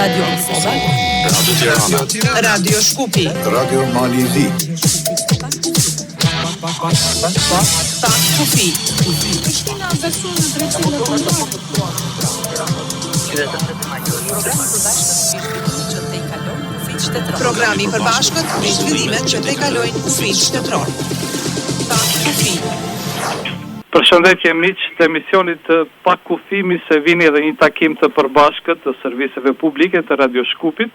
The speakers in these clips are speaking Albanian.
Radio Kosova, Radio Tirana, Radio Shkupi, Radio Malizi, Kufi, programi për bashkët me zhvillimet që të kalojnë kufit shtetëror. Kufi. Përshëndetje miq të emisionit Pa Kufimi, se vini edhe një takim të përbashkët të serviseve publike të Radio Shkupit,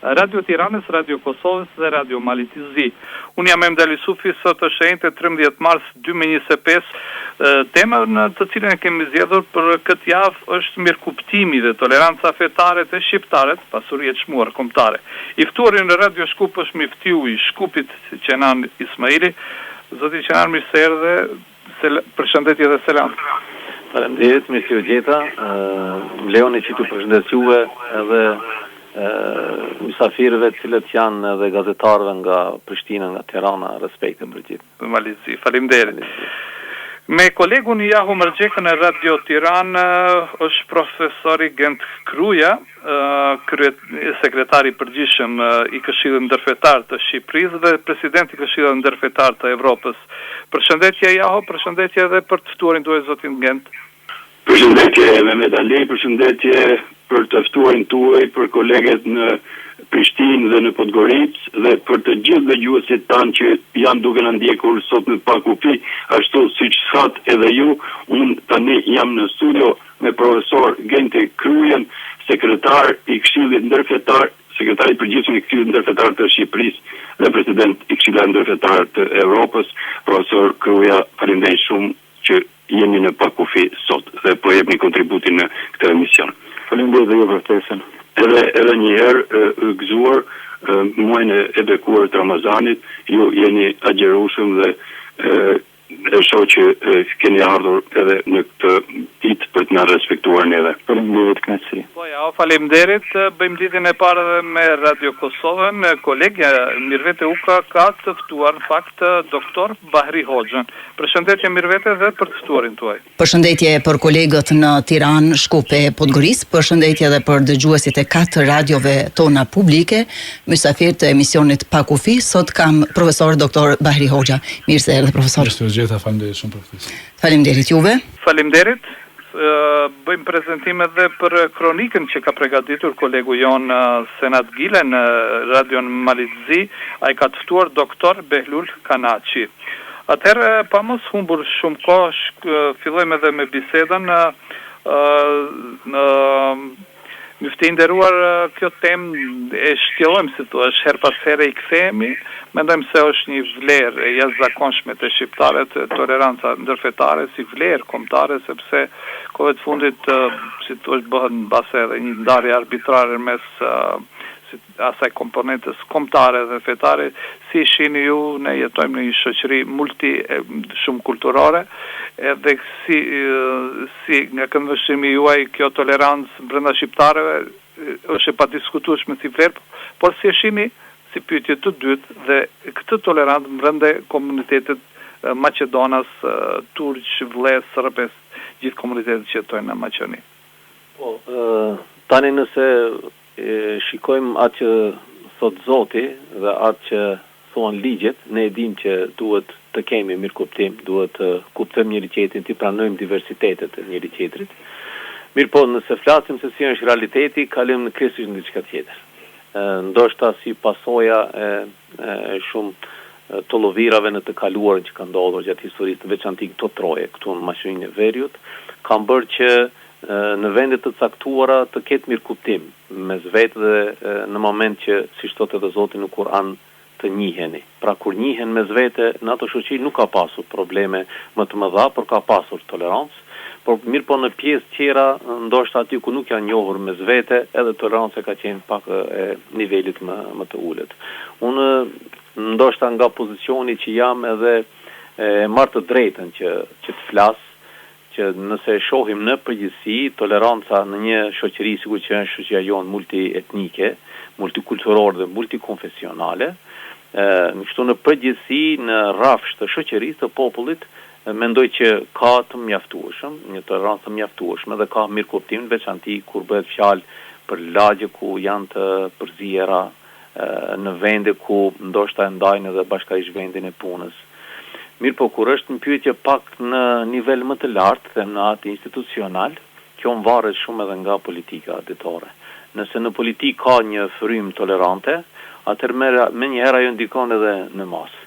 Radio Tiranës, Radio Kosovës dhe Radio Malizi. Unë jam Emdali Sufi, sot është shenjtë 13 mars 2025. Tema në të cilën e kemi zgjedhur për këtë javë është mirëkuptimi dhe toleranca fetare të shqiptarët, pasuri e çmuar kombëtare. I ftuari në Radio Shkup është miftiu i Shkupit, Qenan Ismaili. Zoti Qenan, mirë se erdhe. Përshëndetje dhe selam. Faleminderit, mirë se u gjeta. Leoni që të përshëndes juve edhe mysafirëve të cilët janë edhe gazetarëve nga Prishtina, nga Tirana, respekte për gjithë. Malizi, faleminderit. Me kolegun Jahu Mërgjekë në Radio Tiranë është profesori Gent Kruja, sekretari përgjithshëm i Këshillit Ndërfetar të Shqipërisë dhe presidenti i Këshillit Ndërfetar të Evropës. Përshëndetje Jahu, përshëndetje edhe për të ftuarin tuaj zotin Gent. Përshëndetje Mehmet Ali, përshëndetje për të ftuarin tuaj, për kolegët në Prishtinë dhe në Podgoricë dhe për të gjithë dëgjuesit tanë që janë duke na ndjekur sot në Pa Kufi, ashtu siç thatë edhe ju. Unë tani jam në studio me profesor Gente Krujen, sekretar i Këshillit Ndërfetar, sekretari i përgjithshëm i Këshillit Ndërfetar të Shqipërisë dhe president i Këshillit Ndërfetar të Evropës. Profesor Kruja, faleminderit shumë që jeni në Pa Kufi sot dhe po jepni kontributin në këtë emision. Faleminderit dhe ju për ftesën. Edhe një herë gëzuar muajin e bekuar të Ramazanit, ju jeni agjerueshëm dhe e shoh që keni ardhur edhe në këtë ditë për të na respektuar neve. Faleminderit kënaqësi. Po ja, faleminderit. Bëjmë lidhjen e parë edhe me Radio Kosovën. Kolegja Mirvete Uka ka të ftuar në fakt doktor Bahri Hoxhën. Përshëndetje Mirvete dhe për të ftuarin tuaj. Përshëndetje për kolegët në Tiranë, Shkup e Podgoricë, përshëndetje edhe për dëgjuesit e 4 radiove tona publike, mysafir të emisionit Pa Kufi. Sot kam profesor doktor Bahri Hoxha. Mirë se erdhe profesor. Faleminderit shumë për ftesën. Faleminderit juve. Faleminderit. Bëjmë prezantim edhe për kronikën që ka përgatitur kolegu jon Senat Gile në Radion Malizi. Ai ka të ftuar doktor Behlul Kanaçi. Atëherë, pa mos humbur shumë kohë, fillojmë edhe me bisedën. Mifte nderuar, kjo temë e shtjellojmë, si thua, her pas here i kthehemi. Mendojmë se është një vlerë e jashtëzakonshme të shqiptarët, toleranca ndërfetare si vlerë kombëtare, sepse kohët fundit, si thua, bëhet mbase edhe një ndarje arbitrare mes asaj komponentës kombëtare dhe fetare. Si shihni ju, ne jetojmë në një shoqëri shumë kulturore, edhe si nga këndvështrimi juaj kjo tolerancë brenda shqiptarëve është e padiskutueshme si vlerë, por si e shihni si pyetje të dytë dhe këtë tolerancë brenda komunitetit Maqedonas, turq, vlez, serbes, gjithë komunitetet që jetojnë në Maqedoni. Po, tani nëse shikojmë atë që thot Zoti dhe atë që thonë ligjet, ne e dim që duhet të kemi mirëkuptim, duhet të kuptojmë njëri tjetrin, të pranojmë diversitetet e njëri tjetrit. Mirë po, nëse flasim se si është realiteti, kalim në kryesisht në diçka tjetër. Ndoshta si pasoja e shumë të llovirave në të kaluarën që kanë ndodhur gjatë historisë, veçantë këto troje këtu në Maqedoninë e Veriut, kanë bërë që në vendet të caktuara të ketë mirëkuptim mes vetë dhe në moment që, si thotë edhe Zoti në Kur'an, të njiheni. Pra kur njihen mes vete, në ato shoqëri nuk ka pasur probleme më të mëdha, por ka pasur tolerancë. Por mirë po në pjesë tjera, ndoshta aty ku nuk janë njohur mes vete, edhe toleranca ka qenë pak e nivelit më të ulët. Unë ndoshta nga pozicioni që jam edhe marr të drejtën që të flas, që nëse shohim në përgjithësi, toleranca në një shoqëri sikur që është shoqëria jonë multietnike, multikulturore dhe multikonfesionale, kështu në përgjithësi në rrafsh të shoqërisë të popullit, mendoj që ka të mjaftueshëm, një tolerancë të mjaftueshme dhe ka mirëkuptim, veçanti kur bëhet fjalë për lagje ku janë të përzijera, në vende ku ndoshta e ndajnë edhe bashkërisht vendin e punës. Mirë po, kur është në pyetje pak në nivel më të lartë dhe në atë institucional, kjo varet shumë edhe nga politika ditore. Nëse në politikë ka një frym tolerante, atëherë me njëherë ajo ndikon edhe në masë.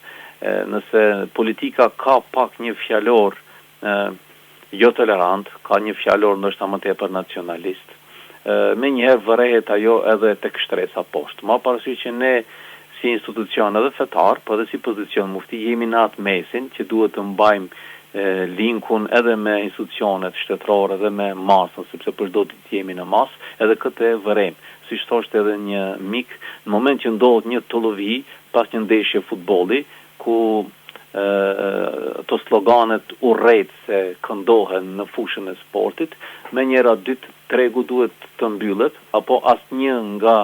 Nëse politika ka pak një fjalor jo tolerant, ka një fjalor ndoshta më tepër nacionalist, me njëherë vërehet ajo edhe tek shtresa poshtë. Ma parasysh që ne si institucion edhe fetar, po edhe si pozicion mufti, jemi në atë mesin që duhet të mbajmë linkun edhe me institucionet shtetërore edhe me masën, sepse përdo të jemi në masë, edhe këtë e vërejmë. Si thoshte edhe një mik, në moment që ndodhet një tollovi pas një ndeshje futbolli, ku to sloganet urrejt se këndohen në fushën e sportit, me njëra dytë tregu duhet të mbyllet, apo asnjë nga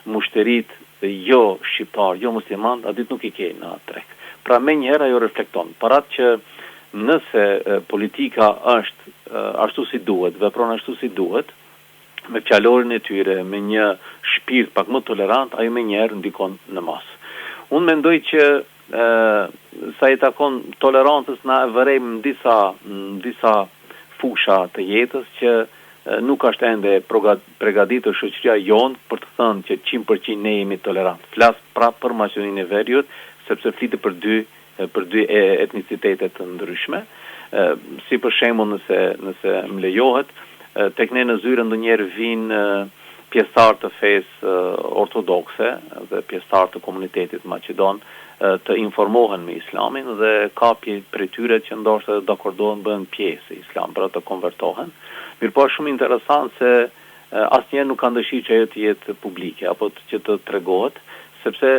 mushterit jo shqiptar, jo musliman, a ditë nuk i ke në atë treg. Pra me njëherë ajo reflekton, parat që nëse politika është ashtu si duhet, vepron ashtu si duhet, me fjalorin e tyre, me një shpirt pak më tolerant, ajo me njëherë ndikon në masë. Unë mendoj që sa i takon tolerancës na e vërejmë në disa fusha të jetës që nuk është ende përgatitur shoqëria jonë për të thënë që 100% ne jemi tolerant. Flas prapë për Maqedoninë e Veriut, sepse flitet për dy etnicitete të ndryshme. Si për shembull nëse më lejohet, tek ne në Zyre ndonjëherë vinë pjesëtar të fesë ortodokse dhe pjesëtar të komunitetit maqedon të informohen me islamin dhe ka prej tyre që ndoshta dakordohen bëhen pjesë e islam për të konvertohen. Mirë po është shumë interesant se asnjëherë nuk kanë dëshirë që ajo të jetë publike apo që të tregohet, sepse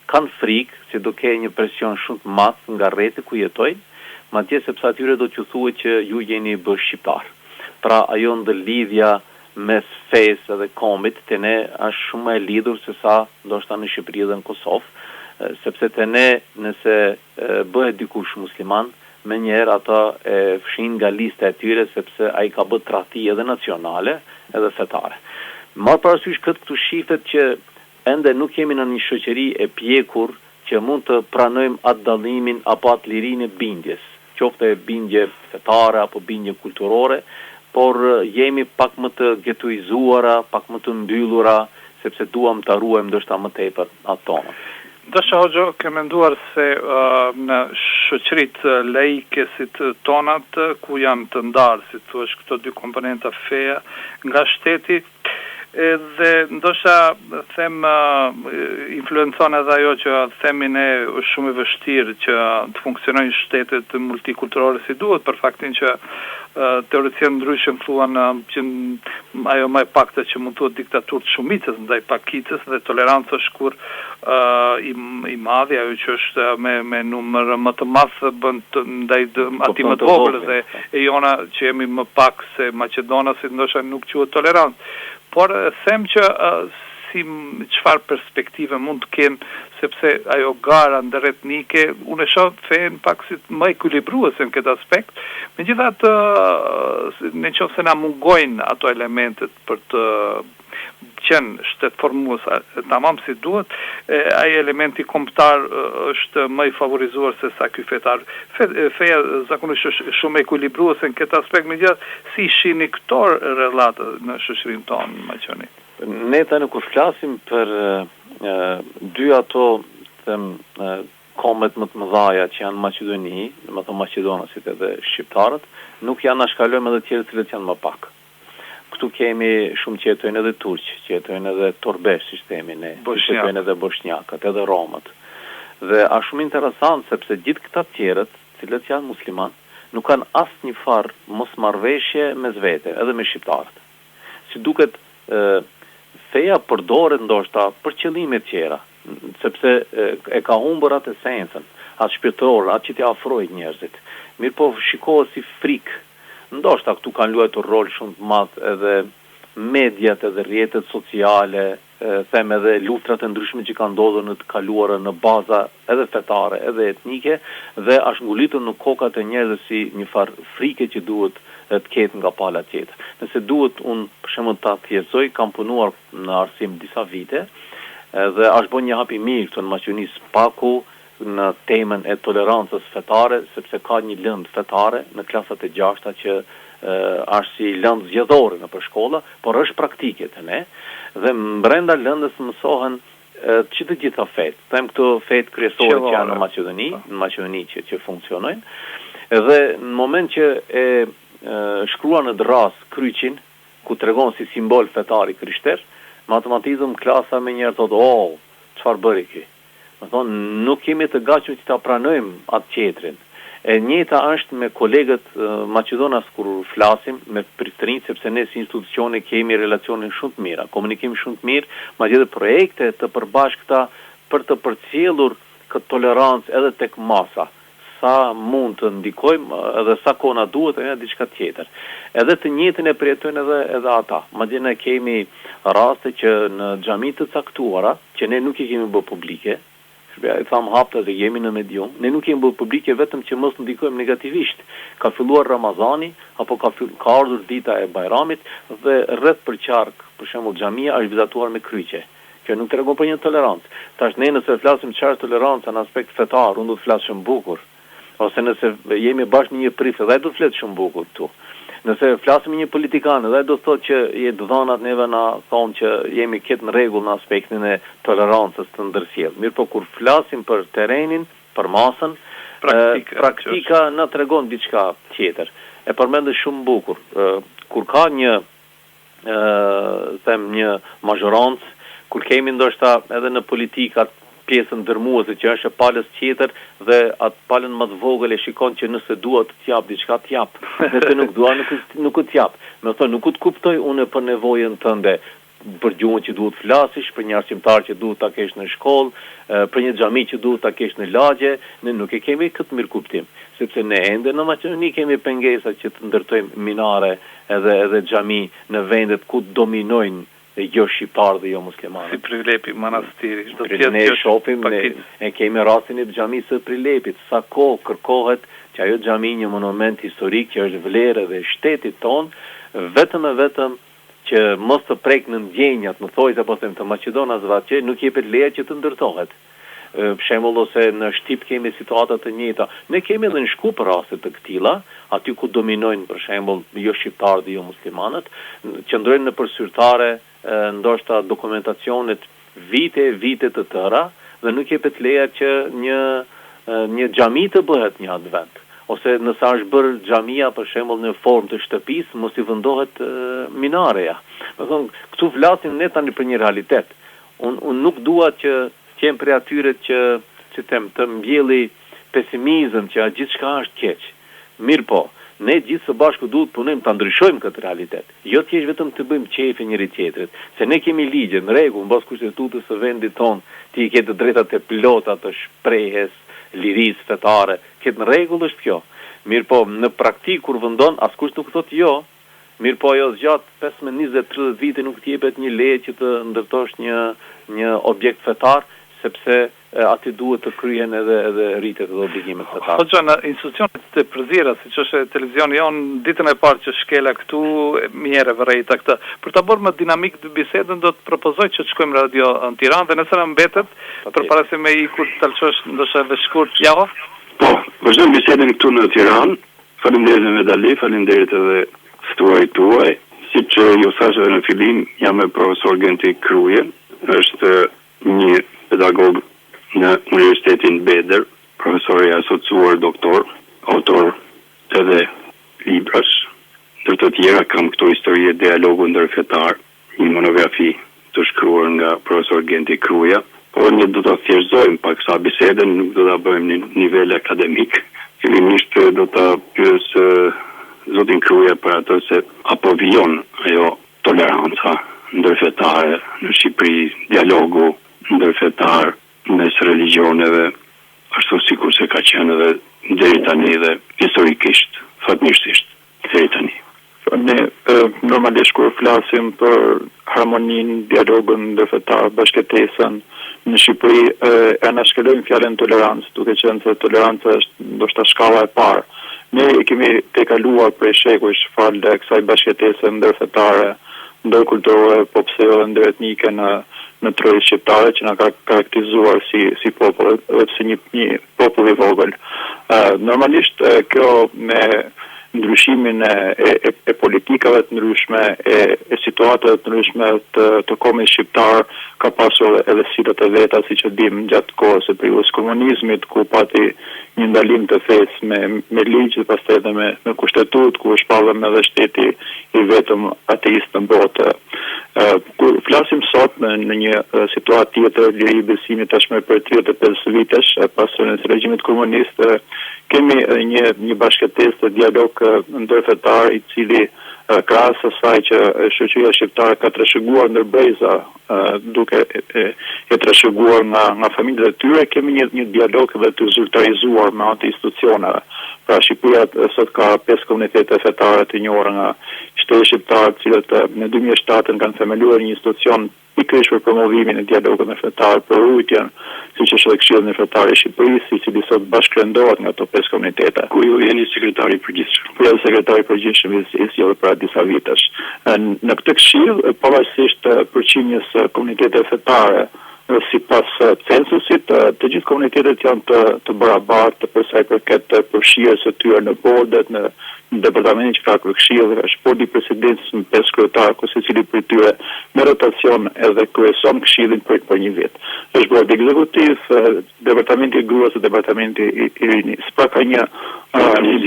kanë frikë se do ke një presion shumë të madh nga rrjeti ku jetojnë, madje sepse atyre do t'ju thuhet që ju jeni bërë shqiptar. Pra ajo ndërlidhja mes fesë dhe kombit të ne është shumë e lidhur se sa ndoshta në Shqipëri dhe në Kosovë, sepse të ne nëse bëhet dikush musliman, me njerë ata e fshin nga lista e tyre sepse ai ka bërë tradhti edhe nacionale edhe fetare. Marr parasysh këtu shifet që ende nuk jemi në një shoqëri e pjekur që mund të pranojmë atë dallimin apo atë lirinë e bindjes, qoftë bindje fetare apo bindje kulturore, por jemi pak më të getuizuara, pak më të mbyllura, sepse duam të ruajmë ndoshta më tepër atë tonë. Dasha Hoxho, ke menduar se në shoqëritë laike si të tonat, ku janë të ndarë, si thua, këto dy komponenta feja nga shteti, dhe ndoshta them influencon edhe ajo që themi ne është shumë e vështirë që të funksionojnë shtetet multikulturore si duhet, për faktin që teoreticianë ndryshëm thuan që ajo më e pakta që mund të thuhet diktaturë të shumicës ndaj pakicës dhe tolerancë është kur i madhi, ajo që është me numër më të madh bën ndaj atij më të vogël dhe e jona që jemi më pak se Maqedona, si ndoshta nuk quhet tolerancë. Por them që si çfarë perspektive mund të kenë, sepse ajo gara ndëretnike, unë e shoh fen pak si më ekuilibruese në këtë aspekt, megjithatë në qoftë se na mungojnë ato elementet për të qenë shtet formues tamam si duhet, ai elementi kombëtar është më i favorizuar se sa ky fetar. Feja zakonisht është shumë ekuilibruese në këtë aspekt, megjithatë si shihni këto relata në shoqërinë tonë në Maqedoni. Ne tani kur flasim për dy ato kombet më të mëdha që janë Maqedoni, domethënë maqedonasit edhe shqiptarët, nuk janë na shkalojmë edhe të tjerë që janë më pak. Këtu kemi shumë që jetojnë edhe turq, që jetojnë edhe torbesh, si themi ne, që jetojnë edhe bosnjakët, edhe romët. Dhe është shumë interesant sepse gjithë këta tjerët, cilët janë musliman, nuk kanë asnjë farë mosmarrveshje mes vete, edhe me shqiptarët. Si duket feja përdoret ndoshta për qëllime të tjera, sepse e ka humbur atë esencën, atë shpirtëror, atë që t'i afrojë njerëzit. Mirë po shikohet si frikë. Ndoshta këtu kanë luajtur rol shumë të madh edhe mediat edhe rrjetet sociale, them edhe luftrat e ndryshme që kanë ndodhur në të kaluarën në baza edhe fetare, edhe etnike, dhe është ngulitur në kokat e njerëzve si një farë frike që duhet të ketë nga pala tjetër. Nëse duhet unë për shembull ta thjesoj, kam punuar në arsim disa vite dhe është bën një hap i mirë këtu në Maqedoni Paku në temën e tolerancës fetare, sepse ka një lëndë fetare në klasat e 6-ta që është si lëndë zgjedhore në për shkolla, por është praktike të ne, dhe brenda lëndës mësohen që të gjitha fetë. Them këto fetë kryesore që janë në Maqedoni që funksionojnë, dhe në moment që e shkrua në dras kryqin, ku tregon si simbol fetar i krishter, matematizëm klasa me njerë thotë, çfarë bëri ky? Më thonë, nuk kemi të gatshëm që ta pranojmë atë qetrin. E njëjta është me kolegët Maqedonas kur flasim me Prishtinë, sepse ne si institucione kemi relacionin shumë të mira, komunikim shumë të mirë, madje projekte të përbashkëta për të përcjellur këtë tolerancë edhe tek masa. Sa mund të ndikojmë edhe sa kohë na duhet edhe diçka tjetër. Edhe të njëjtën e përjetojnë edhe ata. Madje ne kemi raste që në xhami të caktuara, që ne nuk i kemi bërë publike, i tham hapta dhe jemi në medium, ne nuk kemi bërë publike vetëm që mos ndikojmë negativisht. Ka filluar Ramazani, apo ka ardhur dita e Bajramit, dhe rreth për qark, për shembull xhamia është vizatuar me kryqe. Kjo nuk tregon për një tolerancë. Tash ne nëse flasim çfarë toleranca në aspekt fetar, unë do të flas shumë bukur. Ose nëse jemi bashkë me një prif, edhe ai do të flet shumë bukur këtu. Nëse flasim me një politikan, edhe ai do të thotë që jetë dhënat neve na thonë që jemi këtë në rregull në aspektin e tolerancës të ndërsjellë. Mirë, po kur flasim për terrenin, për masën, praktika na tregon diçka tjetër. E përmendë shumë bukur. Kur ka një mazhorancë, kur kemi ndoshta edhe në politikat pjesën dërmuese që është e palës tjetër dhe atë palën më të vogël e shikon që nëse dua të t'jap diçka t'jap. Nëse nuk dua nuk t'jap. Me thonë nuk të kuptoj unë për nevojën tënde, për gjuhën që duhet flasësh, për një arsimtar që duhet ta kesh në shkollë, për një xhami që duhet ta kesh në lagje, ne nuk e kemi këtë mirë kuptim, sepse ne ende në Maqedoni kemi pengesa që të ndërtojmë minare edhe xhami në vendet ku dominojnë jo shqiptar dhe jo muslimanë. Si Prilepi, manastiri. Ne shohim, ne kemi rastin e xhamisë së Prilepit. Sa kohë kërkohet që ajo xhami, një monument historik që është vlerë dhe shtetit ton, vetëm që mos të prek në ndjenjat, më thojë apo them të Maqedonasve që nuk jepet leje që të ndërtohet. Për shembull, ose në Shqip kemi situata të njëjta. Ne kemi edhe në Shkup raste të këtilla, aty ku dominojnë për shembull jo shqiptar dhe jo muslimanët, qëndrojnë në përsyrtare ndoshta dokumentacionet vite të tëra dhe nuk jepet leja që një xhami të bëhet një atë vend. Ose nëse është bërë xhamia për shembull në formë të shtëpisë, mos i vendohet minareja. Do thonë, këtu flasim ne tani për një realitet. Unë nuk dua që jem prej atyre që të mbjelli pesimizëm që gjithçka është keq. Mirë po, ne gjithë së bashku duhet punojmë ta ndryshojmë këtë realitet. Jo thjesht vetëm të bëjmë qefi njëri tjetrit, se ne kemi ligje në rregull mbas kushtetutës së vendit ton, ti ke të drejtat e plota të shprehjes, lirisë fetare, këtë në rregull është kjo. Mirë po, në praktikë kur vendon askush nuk thotë jo. Mirë po, ajo zgjatë 15, 20, 30 vite nuk të jepet një leje që të ndërtosh një objekt fetar, sepse aty duhet të kryen edhe rritet dhe obligimet fetare. Hoxha, në institucionet të përzira, siç është televizioni jon, ditën e parë që shkela këtu, mjerë vërejta këtë. Për ta bërë më dinamik të bisedën, do të propozoj që të shkojmë radio në Tiranë dhe nëse na mbetet, përpara se me ikur të talçosh ndoshta edhe shkurt. Javo? Po, vazhdojmë bisedën këtu në Tiranë. Faleminderit Medali, faleminderit edhe ftuarit tuaj. Siç ju thash edhe në fillim, jam me profesor Genti Kruje, është një pedagog në Universitetin Bedër, profesor i asociuar doktor, autor edhe librash. Ndër të tjera kam këto histori e dialogu ndërfetar, një monografi të shkruar nga profesor Genti Kruja, por ne do ta thjeshtëzojmë pak sa bisedën, nuk do ta bëjmë në nivel akademik. Fillimisht do ta pyes zotin Kruja për atë se apo vijon ajo toleranca ndërfetare në Shqipëri, dialogu ndërfetar mes religioneve, ashtu sikur se ka qenë edhe deri tani dhe historikisht, fatmirësisht, deri tani. Ne normalisht kur flasim për harmoninë, dialogun ndërfetar, bashkëtesën në Shqipëri, e na shkelojmë fjalën tolerancë, duke qenë se toleranca është ndoshta shkalla e parë. Ne kemi tejkaluar prej shekujsh falë kësaj bashkëtese ndërfetare, ndërkulturore, po pse edhe ndëretnike në trojë shqiptare që na ka karakterizuar si popull, edhe pse një popull i vogël. Normalisht kjo me ndryshimin e politikave të ndryshme, e situatave të ndryshme të kombit shqiptar ka pasur edhe sidat e veta, siç e dim gjatë kohës së periudhës komunizmit, ku pati një ndalim të fesë me ligj dhe pastaj edhe me kushtetut, ku është shpallëm edhe shteti i vetëm ateist në botë. Kur flasim sot në një situatë tjetër, liri i besimit tashmë për 35 vitesh pas së regjimit komunist, kemi një bashkëtesë të dialog ndërfetar i cili krahas asaj që shoqëria shqiptare ka trashëguar ndër breza, duke e trashëguar nga familjet e tyre, kemi një dialog edhe të zyrtarizuar me anë të institucioneve. Pra Shqipëria sot ka 5 komunitete fetare të njohura nga shteti shqiptar, të cilët në 2007 kanë themeluar një institucion pikërisht për promovimin e dialogut ndërfetar, për rujtjen, siç është edhe Këshilli Ndërfetar i Shqipërisë, i cili sot bashkërendohet nga ato 5 komunitete. Ku ju jeni sekretari i përgjithshëm? Po jam sekretari i përgjithshëm i sjellë për disa vitesh. Në këtë këshill, pavarësisht përqindjes së komuniteteve fetare, sipas censusit, të gjithë komunitetet janë të barabartë për sa i përket përfshirjes së tyre në bordet, në departamentin që ka këshilli, është bordi i presidentës me 5 kryetarë, ku secili prej tyre me rotacion edhe kryeson këshillin për një vit. Është bordi ekzekutiv, departamenti i gruas dhe departamenti i rinisë. Pra ka një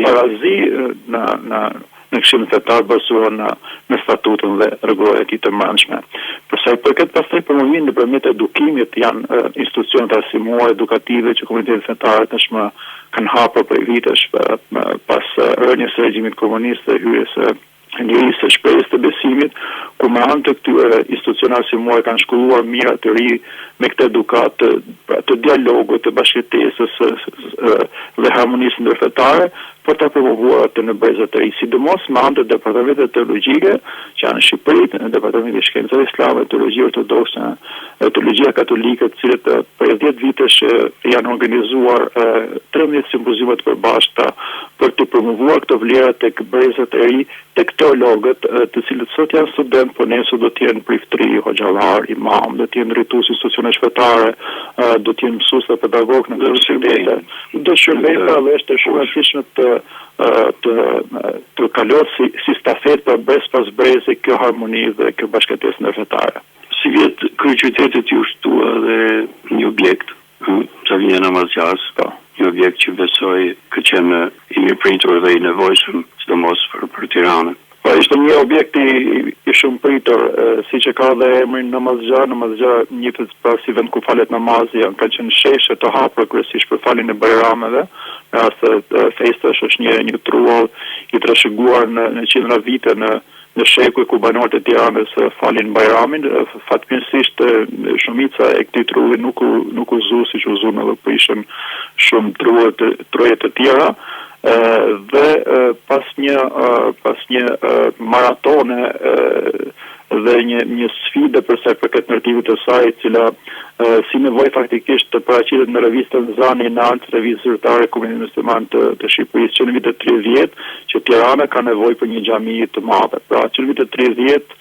barazi në këshillin fetar bazuar në statutën dhe rregullat e tij të brendshme. Për sa i përket pastaj promovimin nëpërmjet edukimit, janë institucionet arsimore, edukative që komunitetet fetare tashmë kanë hapur për vitesh pas rënies së regjimit komunist dhe hyrjes së lirisë së shprehjes të besimit, ku me anë të këtyre institucioneve arsimore kanë shkolluar mira të ri me këtë edukat të dialogut, të bashkëtesës dhe harmonisë ndërfetare, për të promovuar atë në brezat të ri, sidomos me anë të departamentet teologjike që janë në Shqipëri, në departamentin e shkencave islame, teologjia ortodokse, teologjia katolike, të cilët për 10 vitesh janë organizuar 13 simpoziume të përbashkëta për të promovuar këto vlera tek brezat e ri, tek teologët, të cilët sot janë student, por nesër do të jenë priftri, hoxhallar, imam, do të jenë drejtues institucione shpetare, do të jenë mësues dhe pedagog në universitete. Do shërbejnë dhe është shumë e rëndësishme të kalohet si stafet për brez pas brezi kjo harmoni dhe kjo bashkëtesë ndërfetare. Si vjet kryeqytetit ju shtua dhe një objekt, Savina Namazgjas, një objekt që besoj ka qenë i mirëpritur dhe i nevojshëm, sidomos për Tiranën. Po ishte një objekt i shumë pritur, siç e ka dhe emrin Namazgja njihet si vend ku falet namazi, kanë qenë sheshe të hapura kryesisht për faljen e bajrameve. Rastë festash është një truall i trashëguar në qindra vite në shekuj ku banorët e Tiranës falin bajramin. Fatmirësisht shumica e këtij trulli nuk u zu siç u zun edhe prishën shumë troje të tjera. Dhe pas një maratone dhe një sfide për sa i përket narrativit të saj, e cila si nevojë faktikisht të paraqitet në revistën Zani i Nartë, revistë zyrtare e Komunitetit Musliman të Shqipërisë, që në vitet 30 që Tirana ka nevojë për një xhami të madhe. Pra që në vitet 30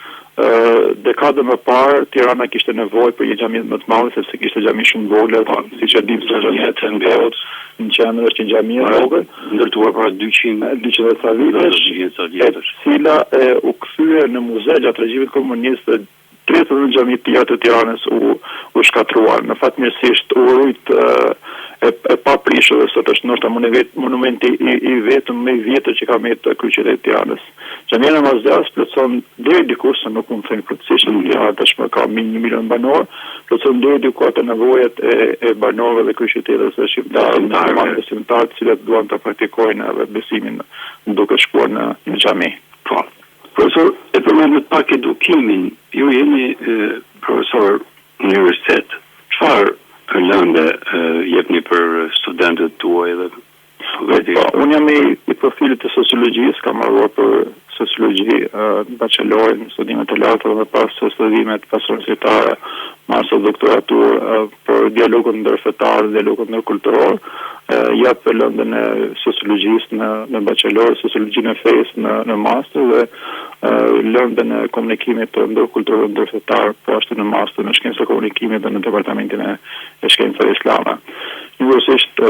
dekadën më parë Tirana kishte nevojë për një xhami më të madh, sepse kishte xhami shumë vogël, siç e dim se në qendër është një xhami e vogël, ndërtuar para 200 sa vitesh, cila u kthye në muze gjatë regjimit komunist. 30 xhami të tjera të Tiranës u shkatruan. Në fatmirësisht u rujt e paprishur, dhe sot është ndoshta monumenti i vetëm më i vjetër që ka mbetur kryeqyteti i Tiranës. Xhamia Namazgjas plotson deri diku, se nuk mund të them plotësisht, në Tiranë tashmë ka 1 milion banor, plotson deri diku ato nevojat e banorëve dhe kryeqytetëve shqiptarë, besimtarë të cilët duan të praktikojnë edhe besimin duke shkuar në xhami. Po. Profesor, e përmendet pak edukimin. Ju jeni profesor në universitet. Çfarë lëndë jepni për studentët tuaj dhe unë jam i profilit të sociologjisë, kam marruar për sociologji bachelorin, studimet e larta dhe pas studimet universitare, master doktoratur për dialogun ndërfetar, dialogun ndërkulturor. Jap lëndën e sociologjisë në bachelor, sociologjinë e fesë në master dhe lëndën e komunikimit të ndërkulturor ndërfetar, po ashtu në mastër në shkencë të komunikimit dhe në departamentin e shkencave islame. Njërësisht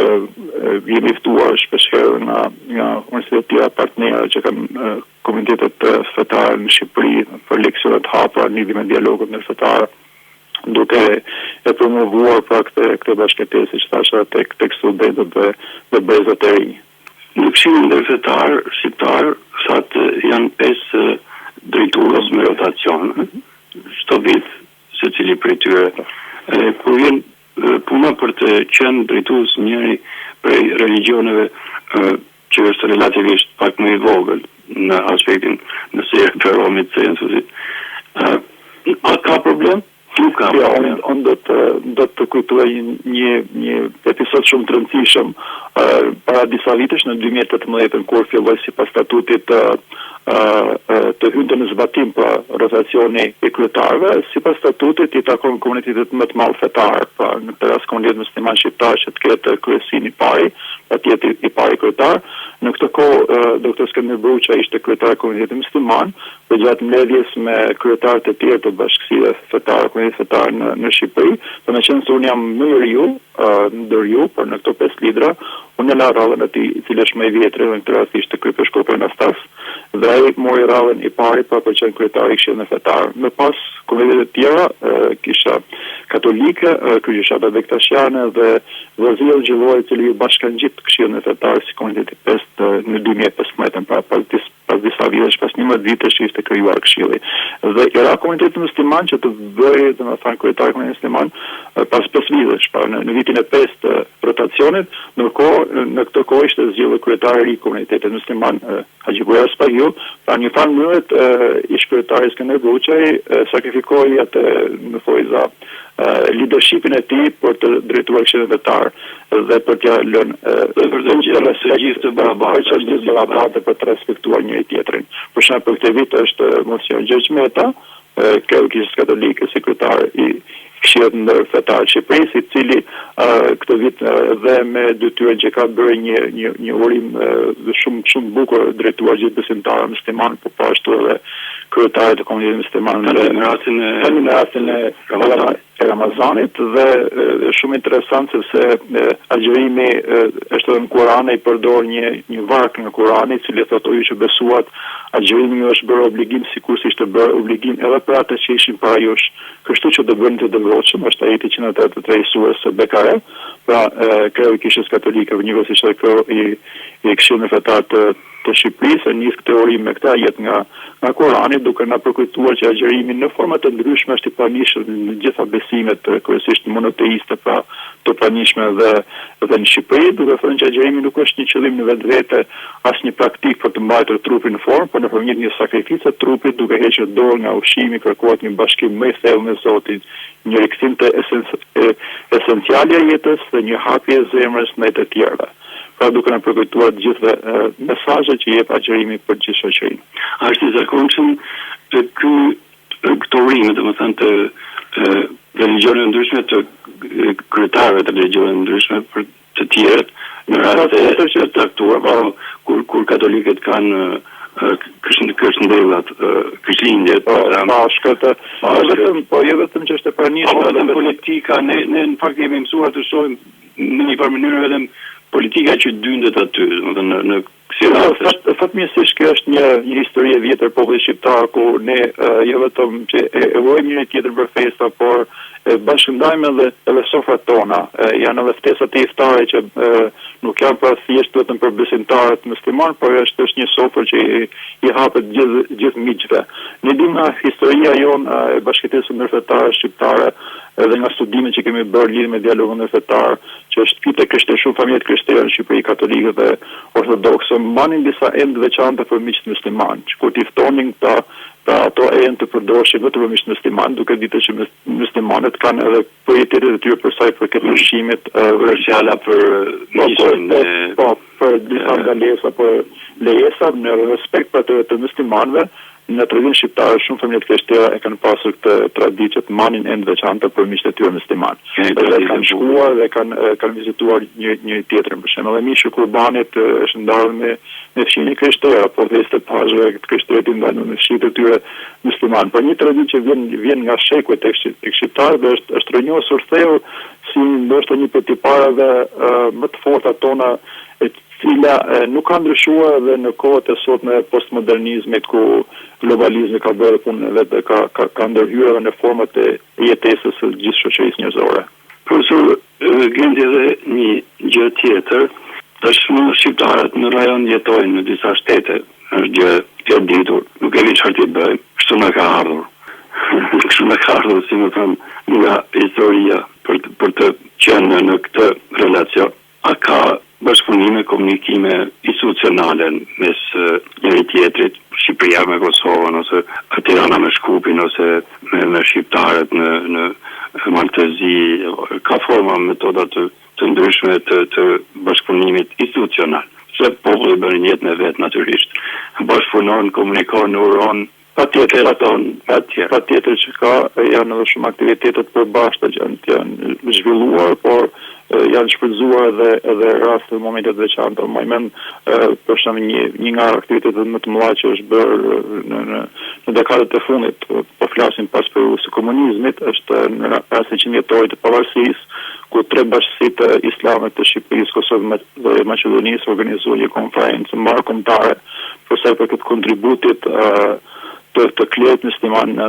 jemi ftuar shpeshherë nga universitetet tjera partnerë që kanë komunitetet fetare në Shqipëri për leksione të hapura në lidhje me dialogun ndërfetar, duke e promovuar pra këtë bashkëtesë që thashë tek studentët dhe brezat e rinj. Në Këshillin Ndërfetar shqiptar janë 5 drejtues me rotacion çdo vit, secili prej tyre. Kur vjen puna për të qenë drejtues njëri prej religioneve që është relativisht pak më i vogël në aspektin nëse e preferohet censusit. A ka problem? Nuk ka problem. Unë do të kujtoj një episod shumë të rëndësishëm para disa vitesh në 2018 kur filloi sipas statutit të hynte në zbatim pra rotacioni i kryetarëve, sipas statutit i takon komunitetit më të madh fetar, pra në këtë rast komuniteti musliman shqiptar që të ketë kryesin i pari, atje i pari kryetar. Në këtë kohë doktor Skënderaj Bruça ishte kryetar i komunitetit musliman, dhe gjatë mbledhjes me kryetarët e tjerë të bashkësive fetare, komunitetit fetar në Shqipëri, dhe me qenë se unë jam më i riu, ndër ju, për në këto 5 lidra, unë e la rallën e tij, i cili është më i vjetër, dhe në këtë rast ishte kryetarë Anastas, dhe ai mori rallën i pari për qenë kryetar i Këshillit Fetar. Më pas komunitetet e tjera kisha katolike, Kryqëzata Bektashiane dhe Vërzia Gjillori, i cili bashkangjit Këshillin Fetar si komuniteti 5 në 2015, pra pas disa vitesh, pas 11 vitesh ishte krijuar Këshilli. Dhe era komuniteti musliman që të bëri, domethënë kryetari i komunitetit musliman pas 5 vitesh, pra në vitin e 5 të rotacionit, ndërkohë në këtë kohë ishte zgjedhur kryetari i komunitetit musliman Haxhi Bujar Spahiu, pra një farë mënyrë ish kryetari Skënderaj Bruçaj sakrifikoi atë në fojza leadershipin e tij për të drejtuar Këshillin Fetar dhe për t'ia lënë për të gjithë të barabartë për të respektuar njëri tjetrin. Për shembull, për këtë vit është mocion Gjergj Meta, Këshillës Katolike, sekretar i Këshillit Ndërfetar të Shqipërisë, i cili këtë vit dhe me detyrën që ka bërë një urim shumë bukur drejtuar gjithë besimtarëve musliman, por po ashtu edhe kryetarët e komunitetit musliman në rastin e Ramazanit, dhe shumë interesant sepse agjerimi është edhe në Kur'an, i përdor një varg në Kur'an i cili thotë ju që besuat, agjerimi është bërë obligim sikur si ishte bërë obligim edhe për ata që ishin para jush, kështu që do bëni të dëmroshëm, është ajeti 183 i surës Bekare, pra kreu i Kishës Katolike, njëkohësisht edhe kreu i Këshillit Fetar të Shqipërisë, nis këtë urim me këtë ajet nga Kurani, duke na përkujtuar që agjerimi në forma të ndryshme është i pranishëm në gjitha besimet, kryesisht monoteiste, pra të pranishme dhe në Shqipëri, duke thënë që agjerimi nuk është një qëllim në vetvete, as një praktik për të mbajtur trupin në formë, por nëpërmjet një sakrificë të trupit, duke hequr dorë nga ushqimi, kërkohet një bashkim më i thellë me Zotin, një rikthim të esenciale e jetës dhe një hapje e zemrës ndaj të tjerëve. Pra duke na përkujtuar të gjithë mesazhet që jep agjerimi për gjithë shoqërinë. A është i zakonshëm këto urime, domethënë të religioneve ndryshme, të kryetarëve të religioneve ndryshme për të tjerët në raste të caktuara, kur katolikët kanë Këshillndellat, Krishtlindjet, jo vetëm që është e pranishme, edhe politika, ne në fakt jemi mësuar të shohim në një farë mënyrë edhe politika që dyndet aty, domethënë në fatmirësisht kjo është një histori e vjetër popullit shqiptar, ku ne jo vetëm që e vojmë njëri tjetër për festa, por bashkëndajmë edhe sofrat tona. Janë edhe ftesat e iftare që nuk janë pra thjesht vetëm për besimtarët musliman, por është një sofër që i hapet gjithë miqve. Ne dim nga historia jonë e Bashkëtesës Ndërfetare Shqiptare, edhe nga studimet që kemi bërë lidhur me dialogun ndërfetar, që është fitë krishterë, shumë familjet krishtere në Shqipëri, katolike dhe ortodokse, manin disa ende veçanta për miqt musliman, që kur t'i ftonin ato ende të përdorshin vetëm për miqt musliman, duke ditë që muslimanët kanë edhe prioritetet e tyre për sa i përket ushqimit, sociala për miqin, për disa ngalesa, për lejesa në respekt për të muslimanëve, në traditën shqiptare shumë familje të krishterë e kanë pasur këtë traditë të manin ende veçantë për miqtë e tyre musliman. Dhe kanë shkuar dhe kanë vizituar një tjetrin. Për shembull, mishi i Kurbanit është ndarë me fshinj krishterë apo veste pazhve të krishterët ndan me fshinj të tyre musliman. Por një traditë që vjen nga shekuj tek shqiptarët dhe është rënjosur thellë si ndoshta një prej tiparave më të forta tona, e cila nuk ka ndryshuar dhe në kohët e sotme postmodernizmit ku globalizmi ka bërë punën vetë, ka ndërhyrë edhe në format e jetesës së gjithë shoqërisë njerëzore. Profesor, gjendje edhe një gjë tjetër, tashmë shqiptarët në rajon jetojnë në disa shtete, është gjë e ditur, nuk e di çfarë të bëjmë, kështu më ka ardhur. Kështu më ka ardhur, si më thëmë, nga historia për të qenë në këtë relacion. A ka bashkëpunime, komunikime institucionale mes njëri tjetrit, Shqipëria me Kosovën, ose Tirana me Shkupin, ose me shqiptarët në Maltezi, ka forma metoda të ndryshme të bashkëpunimit institucional. Se populli bën jetë me vetë natyrisht. Bashkëpunon, komunikon, uron, Patjetër që ka janë edhe shumë aktivitetet përbashkëta që janë zhvilluar, por janë shfrytzuar edhe raste dhe momentet veçanta. Më mend për shembull një nga aktivitetet më të mëdha që është bërë në dekadat e fundit, po flasim pas periudhës së komunizmit, është në rastin që njëtoi të pavarësisë, ku 3 bashkësitë islame të Shqipërisë, Kosovës dhe Maqedonisë organizuan një konferencë mbarkombëtare për sa i përket kontributit të klerit musliman në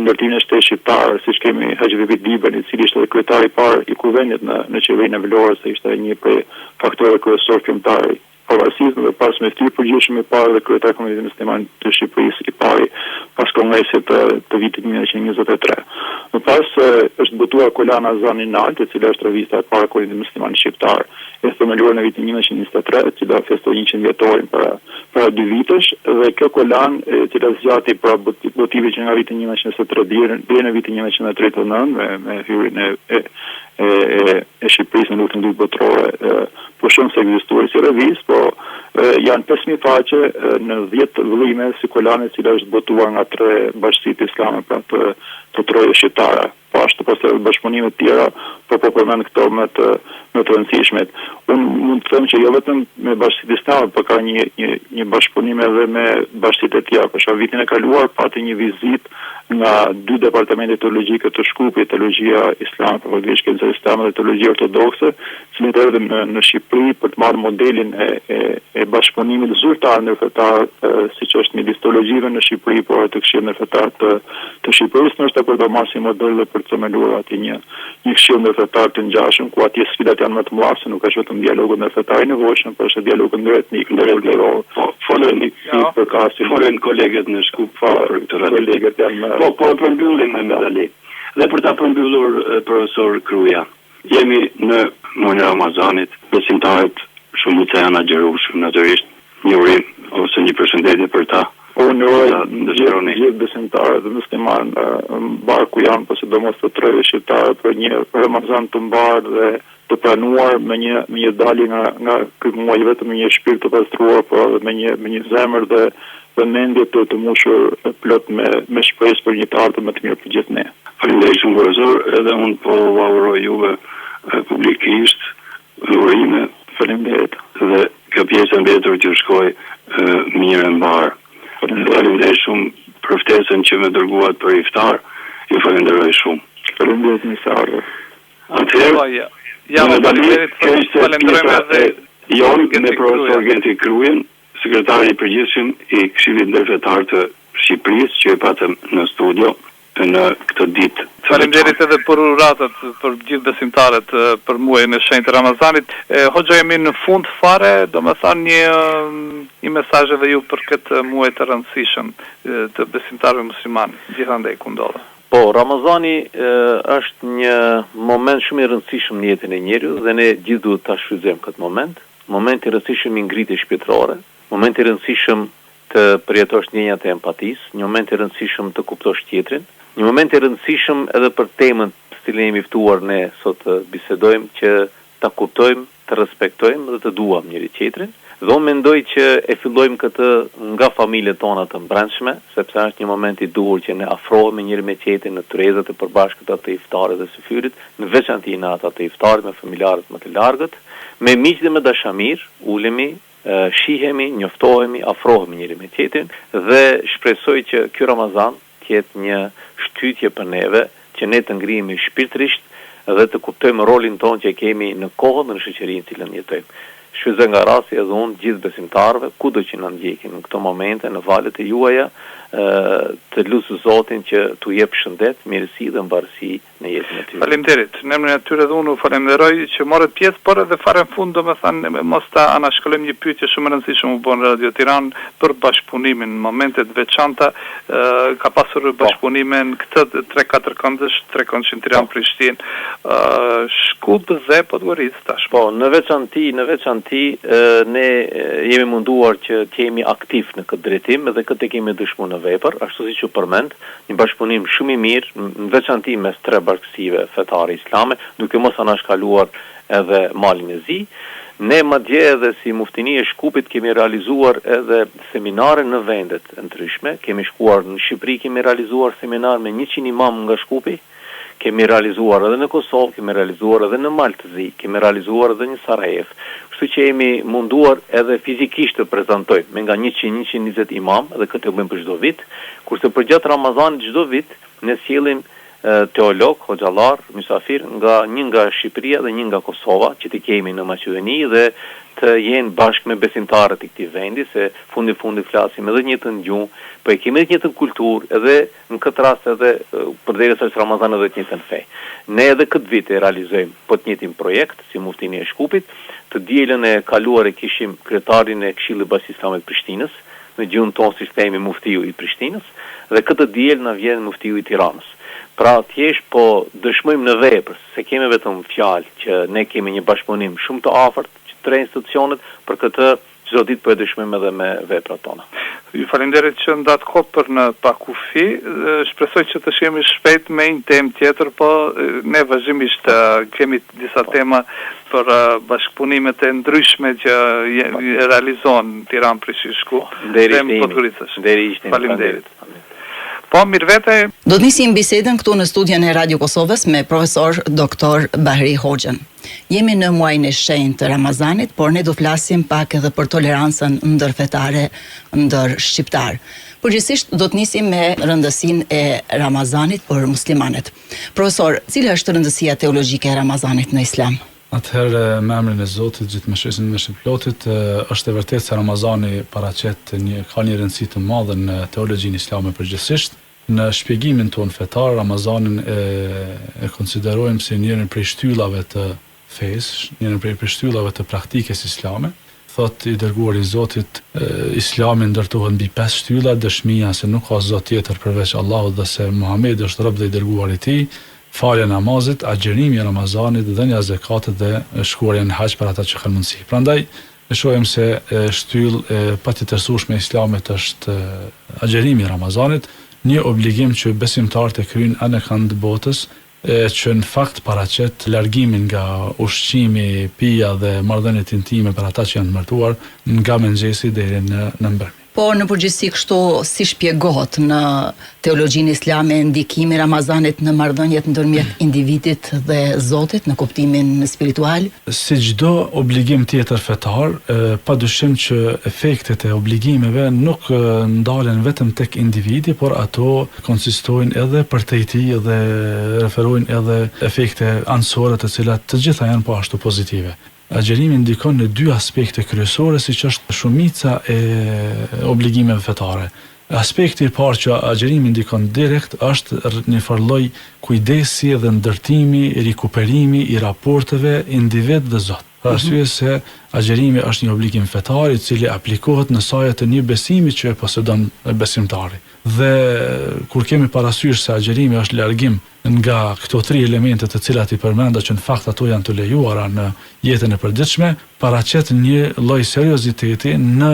ndërtimin e shtetit shqiptar, siç kemi Haxhi Vipit Diben, i cili ishte kryetari i parë i kuvendit në qeverinë e Vlorës, se ishte një prej faktorëve kryesorë kombëtar pavarësisë dhe pas me fytyrë përgjithshëm i parë dhe kryetari i komunitetit musliman të Shqipërisë i pari pas kongresit të vitit 1923. Më pas është botuar Kolana Zani Nalt, e cila është revista e parë e komunitetit musliman shqiptar, e themeluar në vitin 1923, e cila festoi 100 vjetorin para 2 vitesh, dhe kjo kolan, e cila zgjati pra motive që nga vitin 1923 deri në vitin 1939 me hyrjen e Shqipërisë në luftën e dytë botërore, po shumë se ekzistuar si revistë, po janë 5000 faqe në 10 vëllime si kolane, e cila është botuar nga 3 bashkësitë islame pra të troje shqiptare. Po ashtu pas bashkëpunime të tjera, po përmend këto më të rëndësishmet. Unë mund të them që jo vetëm me bashkësitë islame, por ka një bashkëpunim edhe me bashkësitë e tjera. Për shembull, vitin e kaluar pati një vizitë nga 2 departamente teologjike të Shkupit, teologjia islame, shkenca islame dhe teologjia ortodokse, që erdhën në Shqipëri për të marrë modelin e bashkëpunimit zyrtar ndërfetar, siç është midis teologjive në Shqipëri, por të këshillit ndërfetar të Shqipërisë, ndoshta për të marrë si model dhe për të themeluar aty një këshill ndërfetar të ngjashëm, ku atje sfidat janë më të mëdha, se nuk është vetëm dialogu ndërfetar i nevojshëm, por është dialogu ndëretnik, ndërreligjor. Folen kolegët në Shkup për këtë kolegët janë po përmbyllim me medali. Dhe për ta përmbyllur, profesor Kruja, jemi në muajin e Ramazanit, besimtarët shumica janë agjeruar natyrisht, një urim ose një përshëndetje për ta. Unë uroj gjithë besimtarët dhe musliman barku janë, po sidomos të treve shqiptarë për një Ramazan të mbarë dhe të planuar me një dalje nga ky muaj, vetëm me një shpirt të pastruar, por me një zemër dhe mendje të mushur plot me shpresë për një të ardhmë më të mirë për gjithë ne. Faleminderit shumë profesor, edhe unë po uroj juve publikisht urime. Faleminderit. Dhe kjo pjesë mbetur që shkoj mirë e mbarë. Faleminderit shumë për ftesën që më dërguat për iftar. Ju falenderoj shumë. Faleminderit misardhë. Atëherë, falenderojmë edhe jonë me profesor Genti Krujen, sekretari i përgjithshëm i Këshillit Ndërfetar të Shqipërisë, që e patëm në studio në këtë ditë. Faleminderit edhe për uratat për gjithë besimtarët për muajin e shenjtë Ramazanit. Hoxha, jemi në fund fare, domethënë një mesazh edhe ju për këtë muaj të rëndësishëm të besimtarëve musliman, gjithandaj ku ndodhen. Po, Ramazani është një moment shumë i rëndësishëm në jetën e njeriut dhe ne gjithë duhet ta shfrytëzojmë këtë moment i rëndësishëm i ngritjes shpirtërore, moment i rëndësishëm të përjetosh ndjenjat e empatisë, një moment i rëndësishëm të kuptosh tjetrin, një moment i rëndësishëm edhe për temën të cilën jemi ftuar ne sot të bisedojmë, që ta kuptojmë, të respektojmë dhe të duam njëri tjetrin, Dhe unë mendoj që e fillojmë këtë nga familjet tona të brendshme, sepse është një moment i duhur që ne afrohemi njëri me tjetrin në tyrezat e përbashkëta të iftarit dhe së fyrit, në veçanti në ata të iftarit me familjarët më të largët, me miq dhe me dashamir, ulemi, shihemi, njoftohemi, afrohemi njëri me tjetrin dhe shpresoj që ky Ramazan të jetë një shtytje për neve, që ne të ngrihemi shpirtërisht dhe të kuptojmë rolin tonë që kemi në kohën dhe në shoqërinë në cilën jetojmë. Shfrytëzoj nga rasti edhe unë gjithë besimtarëve, kudo që na ndjekin në këto momente në valët e juaja, të lutë Zotin që t'u jep shëndet, mirësi dhe mbarësi në jetën e tyre. Faleminderit. Në emrin e tyre dhe unë u falenderoj që morët pjesë, por edhe fare në fund domethënë mos ta anashkëllojmë një pyetje shumë e rëndësishme u bën Radio Tiranë për bashkëpunimin në momente të veçanta, ka pasur bashkëpunime në këtë 3-4 këndësh, 3 këndësh në Tiranë, Prishtinë, Shkup dhe Podgoricë tash. Po, në veçanti ne jemi munduar që të jemi aktiv në këtë drejtim dhe këtë kemi dëshmuar në vepër, ashtu siç u përmend, një bashkëpunim shumë i mirë, në veçanti mes 3 bashkësive fetare islame, duke mos anashkaluar edhe Malin e Zi. Ne madje edhe si Muftini e Shkupit kemi realizuar edhe seminare në vendet e ndryshme, kemi shkuar në Shqipëri, kemi realizuar seminar me 100 imam nga Shkupi, kemi realizuar edhe në Kosovë, kemi realizuar edhe në Malë të Zi, kemi realizuar edhe në Sarajev. Kështu që jemi munduar edhe fizikisht të prezantojmë me nga 100-120 imam, dhe këtë e bëjmë për çdo vit, kurse për gjatë Ramazanit çdo vit ne sjellim teolog, hoxhallar, mysafir një nga Shqipëria dhe një nga Kosova, që të kemi në Maqedoni dhe të jenë bashkë me besimtarët e këtij vendi, se fundi flasim edhe një të gjuhë, po e kemi edhe një të kulturë, edhe në këtë rast edhe përderisa është Ramazan edhe të njëjtën fe. Ne edhe këtë vit e realizojmë po të njëjtin projekt si Muftini e Shkupit. Të dielën e kaluar e kishim kryetarin e Këshillit Bashkisë Islame të Prishtinës, në gjuhën tonë si themi Muftiu i Prishtinës, dhe këtë diel na vjen Muftiu i Tiranës. Pra thjesht po dëshmojmë në vepër, se kemi vetëm fjalë që ne kemi një bashkëpunim shumë të afërt që 3 institucionet, për këtë çdo ditë po e dëshmojmë edhe me veprat tona. Ju falenderoj që ndat kohë për në pakufi, shpresoj që të shihemi shpejt me një temë tjetër, po ne vazhdimisht kemi disa tema për bashkëpunimet e ndryshme që realizon Tiranë, Prishtinë, Shkup dhe Podgoricës. Faleminderit. Po, mirë vete. Do të nisim bisedën këtu në studion e Radio Kosovës me profesor Dr. Bahri Hoxhën. Jemi në muajin e shenjtë të Ramazanit, por ne do flasim pak edhe për tolerancën ndërfetare, ndër shqiptar. Përgjithsisht do të nisim me rëndësinë e Ramazanit për muslimanët. Profesor, cila është rëndësia teologjike e Ramazanit në Islam? Atëherë, me emrin e Zotit, gjithë mëshirësin me shplotit, është e vërtetë se Ramazani paraqet ka një rëndësi të madhe në teologjinë islame përgjithsisht. Në shpjegimin tonë fetar, Ramazanin e konsiderojmë si njërin prej shtyllave të fesë, njërin prej shtyllave të praktikës islame. Thot i dërguari i Zotit, Islami ndërtohet mbi 5 shtylla, dëshmia se nuk ka Zot tjetër përveç Allahut dhe se Muhamedi është rob dhe i dërguari i Tij, falja namazit, agjerimi i Ramazanit, dhënia e zakatit dhe shkuarja në hax për ata që kanë mundësi. Prandaj e shohim se shtyllë patjetërsueshme e Islamit është agjerimi i Ramazanit, një obligim që besimtarët e kryejnë anë kanë të botës, që në fakt paraqet largimin nga ushqimi, pija dhe marrëdhëniet intime për ata që janë martuar nga mëngjesi deri në mbrëmje. Po në përgjithësi kështu si shpjegohet në teologjinë islame ndikimi i Ramazanit në marrëdhëniet ndërmjet individit dhe Zotit në kuptimin spiritual? Si çdo obligim tjetër fetar, padyshim që efektet e obligimeve nuk ndalen vetëm tek individi, por ato konsistojnë edhe për te i tij dhe referojnë edhe efekte anësore të cilat të gjitha janë po ashtu pozitive. Agjerimi ndikon në 2 aspekte kryesore, siç është shumica e obligimeve fetare. Aspekti i parë që agjerimi ndikon direkt është një lloj kujdesi dhe ndërtimi, rikuperimi i raporteve individ dhe Zot. Për arsye se agjerimi është një obligim fetar i cili aplikohet në saja të një besimi që e posedon besimtari. Dhe kur kemi parasysh se agjerimi është largim nga këto 3 elemente të cilat i përmenda që në fakt ato janë të lejuara në jetën e përditshme, paraqet një lloj serioziteti në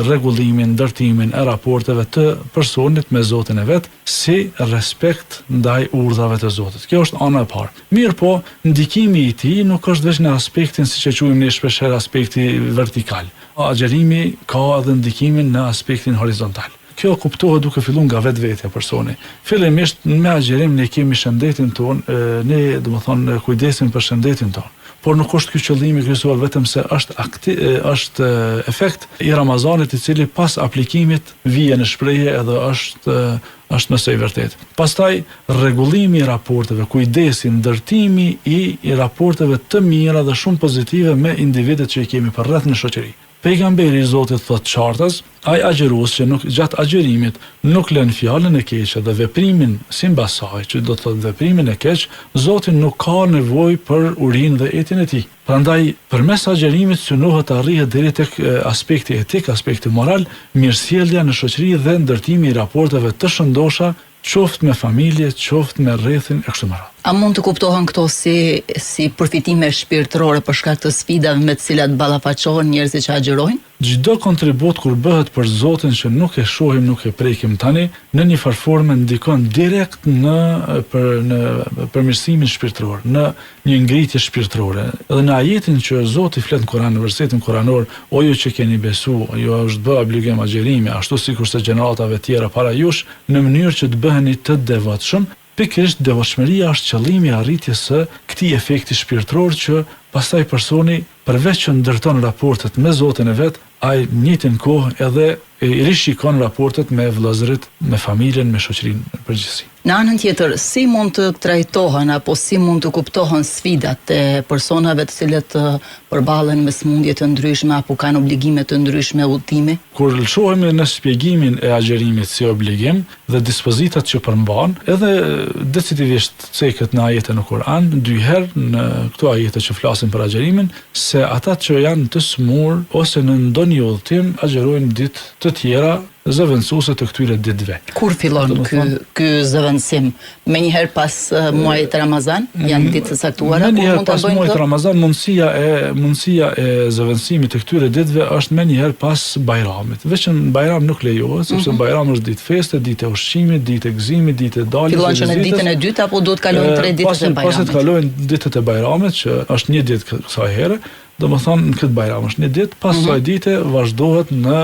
rregullimin, ndërtimin e raporteve të personit me Zotin e vet, si respekt ndaj urdhrave të Zotit. Kjo është ana e parë. Mirë po, ndikimi i tij nuk është vetëm në aspektin, siç e quajmë ne shpeshherë, aspekti vertikal. Agjerimi ka edhe ndikimin në aspektin horizontal. Kjo kuptohet duke filluar nga vetvetja e personi. Fillimisht me agjerim ne kemi shëndetin ton, ne domethënë kujdesim për shëndetin ton. Por nuk është ky qëllimi kryesor, vetëm se është efekt i Ramazanit i cili pas aplikimit vije në shprehje edhe është nëse i vërtet. Pastaj rregullimi i raporteve, kujdesi, ndërtimi i raporteve të mira dhe shumë pozitive me individet që i kemi përreth në shoqëri. Pejgamberi i Zotit thot qartas, ai agjerues që nuk gjatë agjerimit nuk lën fjalën e keqe dhe veprimin sipas saj, që do të thotë veprimin e keq, Zoti nuk ka nevojë për urinë dhe etin e tij. Prandaj përmes agjerimit synohet të arrihet deri tek aspekti etik, aspekti moral, mirësjellja në shoqëri dhe ndërtimi i raporteve të shëndosha, qoftë me familje, qoftë me rrethin e kështu me radhë. A mund të kuptohen këto si përfitime shpirtërore për shkak të sfidave me të cilat ballafaqohen njerëzit që agjerojnë? Çdo kontribut kur bëhet për Zotin që nuk e shohim, nuk e prekim tani, në një farforme ndikon direkt në përmirësimin shpirtëror, në një ngritje shpirtërore. Edhe në ajetin që Zoti flet në Kur'an, në versetin kuranor, o ju që keni besu, ju është bë obligim agjerimi, ashtu sikur se gjeneratave tjera para jush, në mënyrë që të bëheni të devotshëm. Pikërisht devotshmëria është qëllimi i arritjes së këtij efekti shpirtëror që pastaj personi përveç që ndërton raportet me Zotin e vet, ai në njëjtën kohë edhe i rishikon raportet me vëllezërit, me familjen, me shoqërinë në përgjithësi. Në anën tjetër, si mund të trajtohen apo si mund të kuptohen sfidat e personave të cilët përballen me sëmundje të ndryshme apo kanë obligime të ndryshme udhëtimi? Kur lëshohemi në shpjegimin e agjerimit si obligim dhe dispozitat që përmban, edhe decisivisht cekët në ajete në Kur'an, 2 herë në këto ajete që flasin për agjerimin, se ata që janë të smur ose në ndonjë udhëtim agjerojnë ditë të tjera zëvendësuese të këtyre ditëve. Kur fillon ky zëvendësim? Menjëherë pas muajit Ramazan, janë ditë të caktuara kur mund ta bëjnë? Pas muajit Ramazan mundësia e zëvendësimit të këtyre ditëve është menjëherë pas Bajramit. Veç në Bajram nuk lejohet, sepse Bajram është ditë feste, ditë e ushqimit, ditë e gëzimit, ditë e daljes. Fillon që në ditën e dytë apo duhet kalojnë 3 ditët e Bajramit? Pas të kalojnë ditët e Bajramit, që është një ditë kësaj here, domethënë në këtë Bajram është një ditë, pas kësaj dite vazhdohet në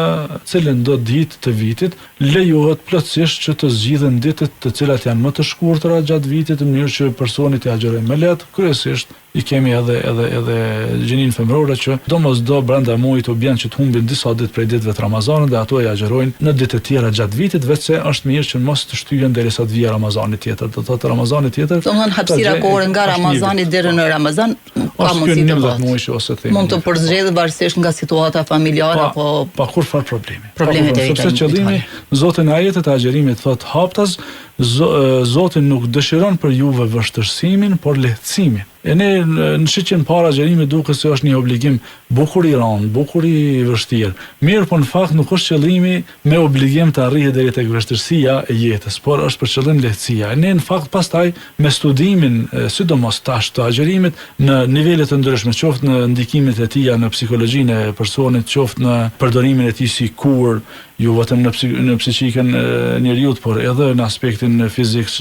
cilën do ditë të vitit, lejohet plotësisht që të zgjidhen ditët të cilat janë më të shkurtra gjatë vitit, në mënyrë që personi të agjerojë më lehtë. Kryesisht i kemi edhe gjininë femërore që domosdo brenda muajit u bën që të humbin disa ditë prej ditëve të Ramazanit dhe ato i agjerojnë në ditë të tjera gjatë vitit, veçse është mirë që mos të shtyhen derisa të vijë Ramazani tjetër. Do thotë Ramazani tjetër. Domthonë hapësira kohore nga Ramazani deri në Ramazan ka mundësi të bëhet. Mund të përzgjedhë varësisht nga situata familjare apo pa kurfar problemi. Problemet e sepse qëllimi Zoti në ajetet e agjerimit thot haptas, Zoti nuk dëshiron për juve vështirësimin, por lehtësimin. E ne në shiqen para agjerimit duket se është një obligim bukur i rënd, bukur i vështirë. Mirë, po në fakt nuk është qëllimi me obligim të arrihet deri tek vështirësia e jetës, por është për qëllim lehtësia. E ne në fakt pastaj me studimin, sidomos tash të agjerimit në nivele të ndryshme, qoftë në ndikimet e tij në psikologjinë e personit, qoftë në përdorimin e tij si kur, jo vetëm në psiqikën e njeriut, por edhe në aspektin fizik,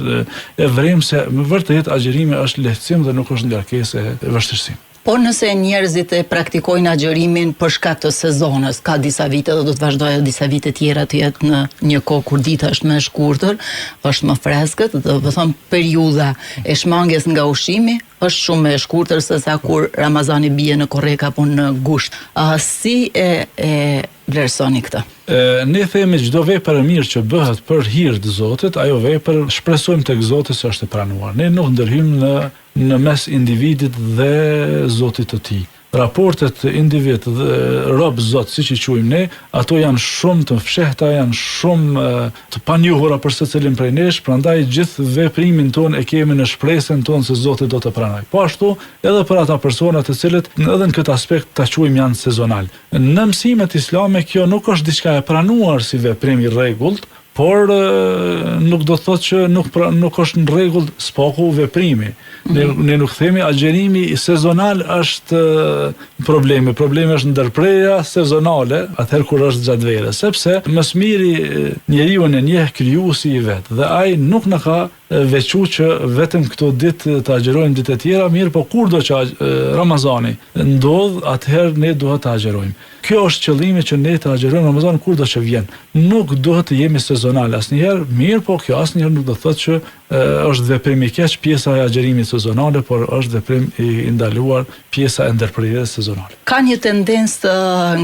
e vrem se më vërtet agjerimi është lehtësim dhe nuk është ngarkesë e vështirësim. Por nëse njerëzit e praktikojnë agjerimin për shkak të sezonës, ka disa vite dhe do të vazhdojë disa vite tjera të jetë në një kohë kur dita është më e shkurtër, është më freskët, do të thonë periudha e shmangjes nga ushqimi është shumë më e shkurtër se sa kur Ramazani bie në korrek apo në gusht. Si e vlerësoni këtë? Ne themi çdo vepër e mirë që bëhet për hir të Zotit, ajo vepër shpresojmë tek Zoti se është e pranuar. Ne nuk ndërhyjm në mes individit dhe Zotit të tij. Raportet individ dhe rob Zot, siç i quajmë ne, ato janë shumë të fshehta, janë shumë të panjohura për secilin prej nesh, prandaj gjithë veprimin ton e kemi në shpresën ton se Zoti do të pranojë. Po ashtu edhe për ata persona të cilët edhe në këtë aspekt ta quajmë janë sezonal. Në mësimet islame kjo nuk është diçka e pranuar si veprim i rregullt, por nuk do të thotë që nuk është në rregull spaku veprimi. Ne nuk themi agjerimi sezonal është problemi. Problemi është ndërprerja sezonale, atëherë kur është gjatë verës, sepse më së miri njeriu e njeh krijuesi i vet dhe ai nuk na ka veçu që vetëm këto ditë të agjerojmë ditë e tjera, mirë, po kurdo që Ramazani ndodh, atëherë ne duhet të agjerojmë. Kjo është qëllimi që ne të agjerojmë Ramazan kurdo që vjen. Nuk duhet të jemi sezonal asnjëherë, mirë, po kjo asnjëherë nuk do të thotë që është veprim i keq pjesa e agjerimit sezonale, por është veprim i ndaluar pjesa e ndërprerjes sezonale. Ka një tendencë të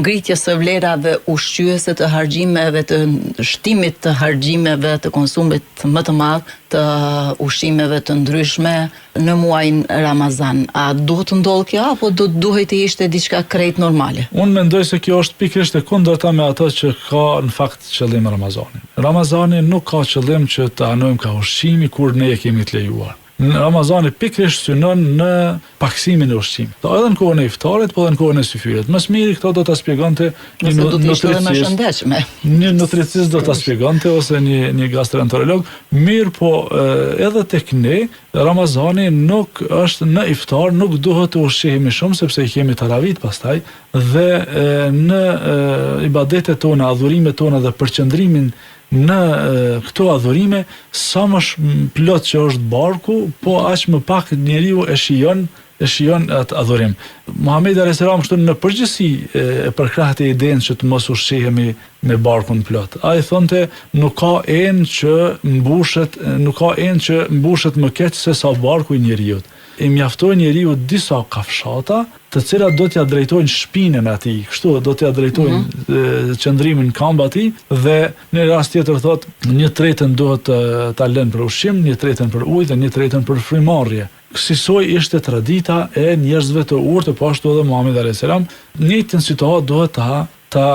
ngritjes së vlerave ushqyese, të harxhimeve, të shtimit të harxhimeve, të konsumit më të madh të ushqimeve të ndryshme në muajin Ramazan. A duhet të ndodhë kjo apo duhet të ishte diçka krejt normale? Unë mendoj se kjo është pikërisht e kundërta me ato që ka në fakt qëllim Ramazani. Ramazani nuk ka qëllim që të anojmë ka ushqimi kur ne e kemi të lejuar. Ramazani pikërisht synon në paksimin e ushqimit. Do edhe në kohën e iftarit, po edhe në kohën e syfyrit. Më së miri këto do ta shpjegonte një nutricist do ta shpjegonte ose një gastroenterolog. Mirë, po edhe tek ne Ramazani nuk është në iftar, nuk duhet të ushqehemi shumë sepse i kemi taravit pastaj dhe në ibadetet tona, adhurimet tona dhe përqendrimin në këto adhurime, sa më plot që është barku, po aq më pak njeriu e shijon atë adhurim. Muhamedi alayhis salam kështu në përgjithësi e përkrahte idenë që të mos ushqehemi me barkun plot. Ai thonte nuk ka enë që mbushet më keq se sa barku i njeriu. I mjaftojnë njeriu disa kafshata, të cilat do t'ja drejtojnë shpinën atij, kështu do t'ja drejtojnë qëndrimin këmbë atij dhe në rast tjetër thot 1/3 duhet ta lënë për ushqim, 1/3 për ujë dhe 1/3 për frymarrje. Kësaj ishte tradita e njerëzve të urtë, po ashtu edhe Muhamedi alayhis salam, në një situatë duhet ta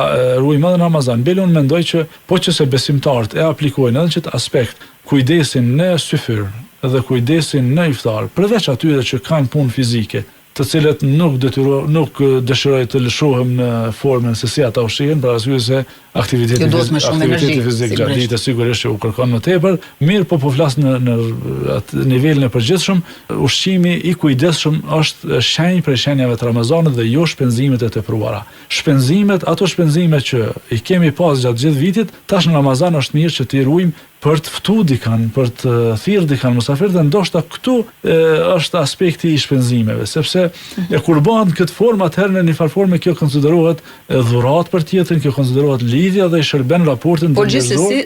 ruajmë edhe Ramazan. Bile unë mendoj që po që se besimtarët e aplikojnë edhe çet aspekt, kujdesin në syfyr dhe kujdesin në iftar, përveç atyre që kanë punë fizike, të cilët nuk dëshiroj të lëshohem në formën se si ata ushqihen, për arsye se aktiviteti fizik gjatë ditës sigurisht që u kërkon më tepër, mirë, po flas në atë nivelin e përgjithshëm, ushqimi i kujdesshëm është shenjë prej shenjave të Ramazanit dhe jo shpenzimet e tepruara. Ato shpenzime që i kemi pas gjatë gjithë vitit, tash në Ramazan është mirë që t'i ruajmë për të ftuar dikan, për të thirrë dikan musafir, dhe ndoshta këtu është aspekti i shpenzimeve, sepse kur bëhen këtë formë, atëherë në një farë forme kjo konsiderohet dhuratë për tjetrin, kjo konsiderohet lidhja dhe i shërben raportin. Por gjithsesi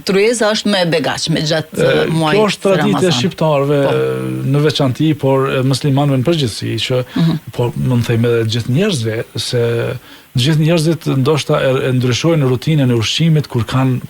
tryeza është më e begatshme gjatë muajit. Kjo është traditë e shqiptarëve në veçanti, por muslimanëve në përgjithësi, që po mund të them edhe gjithë njerëzve, se gjithë njerëzit ndoshta e ndryshojnë rutinën e ushqimit kur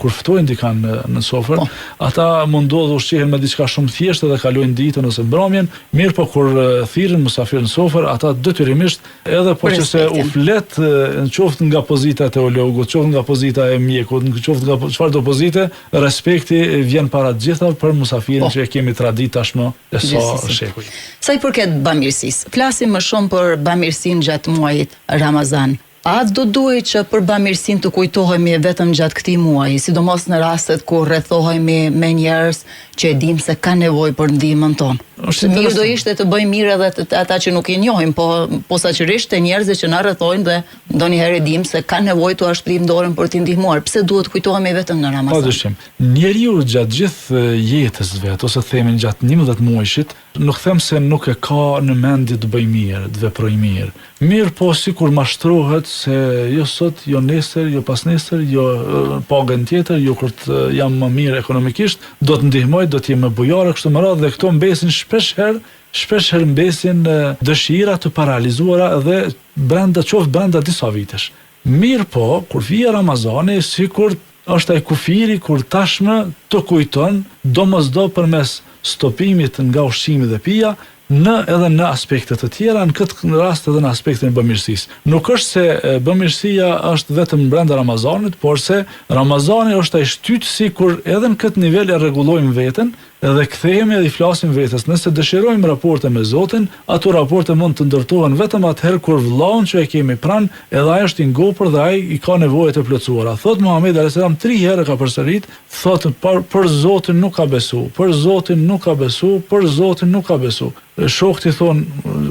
ftojnë dikan në sofër. Ata mundohen të ushqehen me diçka shumë thjeshtë dhe kalojnë ditën ose mbrëmjen, mirë, po kur thirrën musafir në sofër, ata detyrimisht edhe po që se u flet në qoftë nga pozita e teologut, qoftë nga pozita e mjekut, në qoftë nga çfarë do pozite, respekti vjen para të gjitha për musafirin që e kemi traditë tashmë e sa shekuj. Sa i përket bamirësisë, flasim më shumë për bamirësinë gjatë muajit Ramazan. A do duhet që për bamirësinë të kujtohemi vetëm gjatë këtij muaji, sidomos në rastet kur rrethohemi me njerëz që e dim se kanë nevojë për ndihmën tonë? Mirë do ishte të bëjmë mirë edhe ata që nuk i njohim, po posaçërisht te njerëzit që na rrethojnë dhe ndonjëherë dim se kanë nevojë të ashprim dorën për t'i ndihmuar. Pse duhet kujtohemi vetëm në Ramazan? Padyshim. Njeriu gjatë gjithë jetës vet, ose themin gjatë 11 muajshit, nuk them se nuk e ka në mendje të bëjë mirë, të veprojë mirë. Mirë, po sikur mashtrohet se jo sot, jo nesër, jo pasnesër, jo pagën tjetër, jo kur jam më mirë ekonomikisht, do të ndihmoj, do të jem më bujare kështu më radhë, dhe këto mbesin shpesh herë mbesin dëshira të paralizuara dhe brenda disa vitesh. Mirë, po kur vije Ramazani, sikur është ai kufiri kur tashmë të kujton domosdo përmes stopimit nga ushqimi dhe pija, edhe në aspektet të tjera, në këtë rast edhe në aspektin e bamirësisë. Nuk është se bamirësia është vetëm brenda Ramazanit, por se Ramazani është ai shtytësi kur edhe në këtë nivel e rregullojmë veten edhe kthehemi dhe i flasim vetes. Nëse dëshirojmë raporte me Zotin, ato raporte mund të ndërtohen vetëm atëherë kur vllaun që e kemi pranë, edhe ai është i ngopur dhe ai i ka nevojë të plotësuara. Thot Muhamedi alayhis salam 3 herë ka përsërit, thotë për Zotin nuk ka besu, për Zotin nuk ka besu, për Zotin nuk ka besu. Shokët i thonë,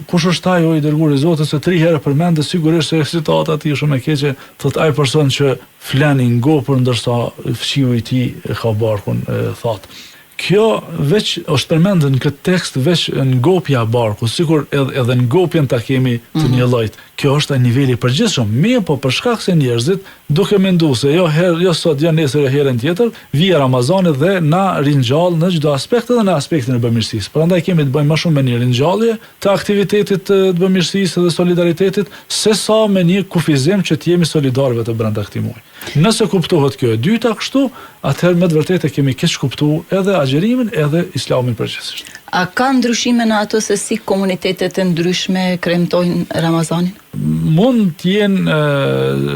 kush është ai o i dërguari i Zotit, se 3 herë përmendet, sigurisht se situata e tij shumë e keqe, thot ai person që flen i ngopur ndërsa fshiu i tij ka barkun, thot. Kjo veç është përmendur në këtë tekst veç ngopja e barkut, sikur edhe ngopjen ta kemi të një llojit. Kjo është ai niveli i përgjithshëm. Mirë, po për shkak se njerëzit duke menduar se jo sot, jo nesër, herën tjetër, vije Ramazani dhe na ringjall në çdo aspekt, edhe në aspektin e bamirësisë. Prandaj kemi të bëjmë më shumë me një ringjallje të aktivitetit të bamirësisë dhe solidaritetit, sesa me një kufizim që të jemi solidarëve të brenda këtij muaji. Nëse kuptohet kjo e dyta kështu, atëherë me të vërtetë kemi keq kuptuar edhe agjerimin edhe Islamin përgjithsisht. A ka ndryshime në ato se si komunitetet e ndryshme kremtojnë Ramazanin? Mund të jenë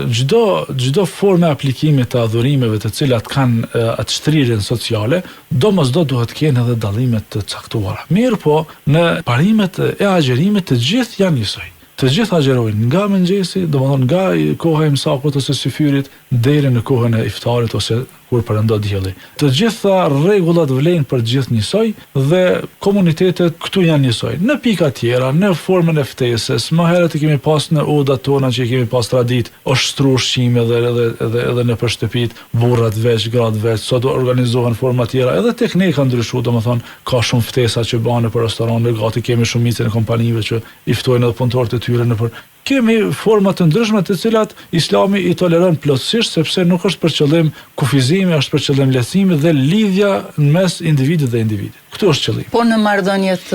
çdo formë aplikimit të adhurimeve të cilat kanë atë shtrirjen sociale, domosdo duhet të kenë edhe dallime të caktuara. Mirë po, në parimet e agjerimit të gjithë janë njësoj. Të gjithë agjerojnë nga mëngjesi, domethënë nga koha e msakut ose syfyrit deri në kohën e iftarit ose kur perëndo dielli. Të gjitha rregullat vlen për gjithë njësoj dhe komunitetet këtu janë njësoj. Në pika tjera, në formën e ftesës, më herët e kemi pas në odat tona që kemi pas tradit, oshtru ushqime edhe në për shtëpit, burrat veç, gratë veç, sot organizohen forma tjera, edhe teknika ndryshu, domethënë ka shumë ftesa që bëhen për restorane, gati kemi shumicën e kompanive që i ftojnë edhe punëtorët e tyre nëpër. Kemi forma të ndryshme të cilat Islami i toleron plotësisht sepse nuk është për qëllim kufizimi, është për qëllim lehtësimi dhe lidhja në mes individit dhe individit. Këtu është qëllimi. Po në marrëdhëniet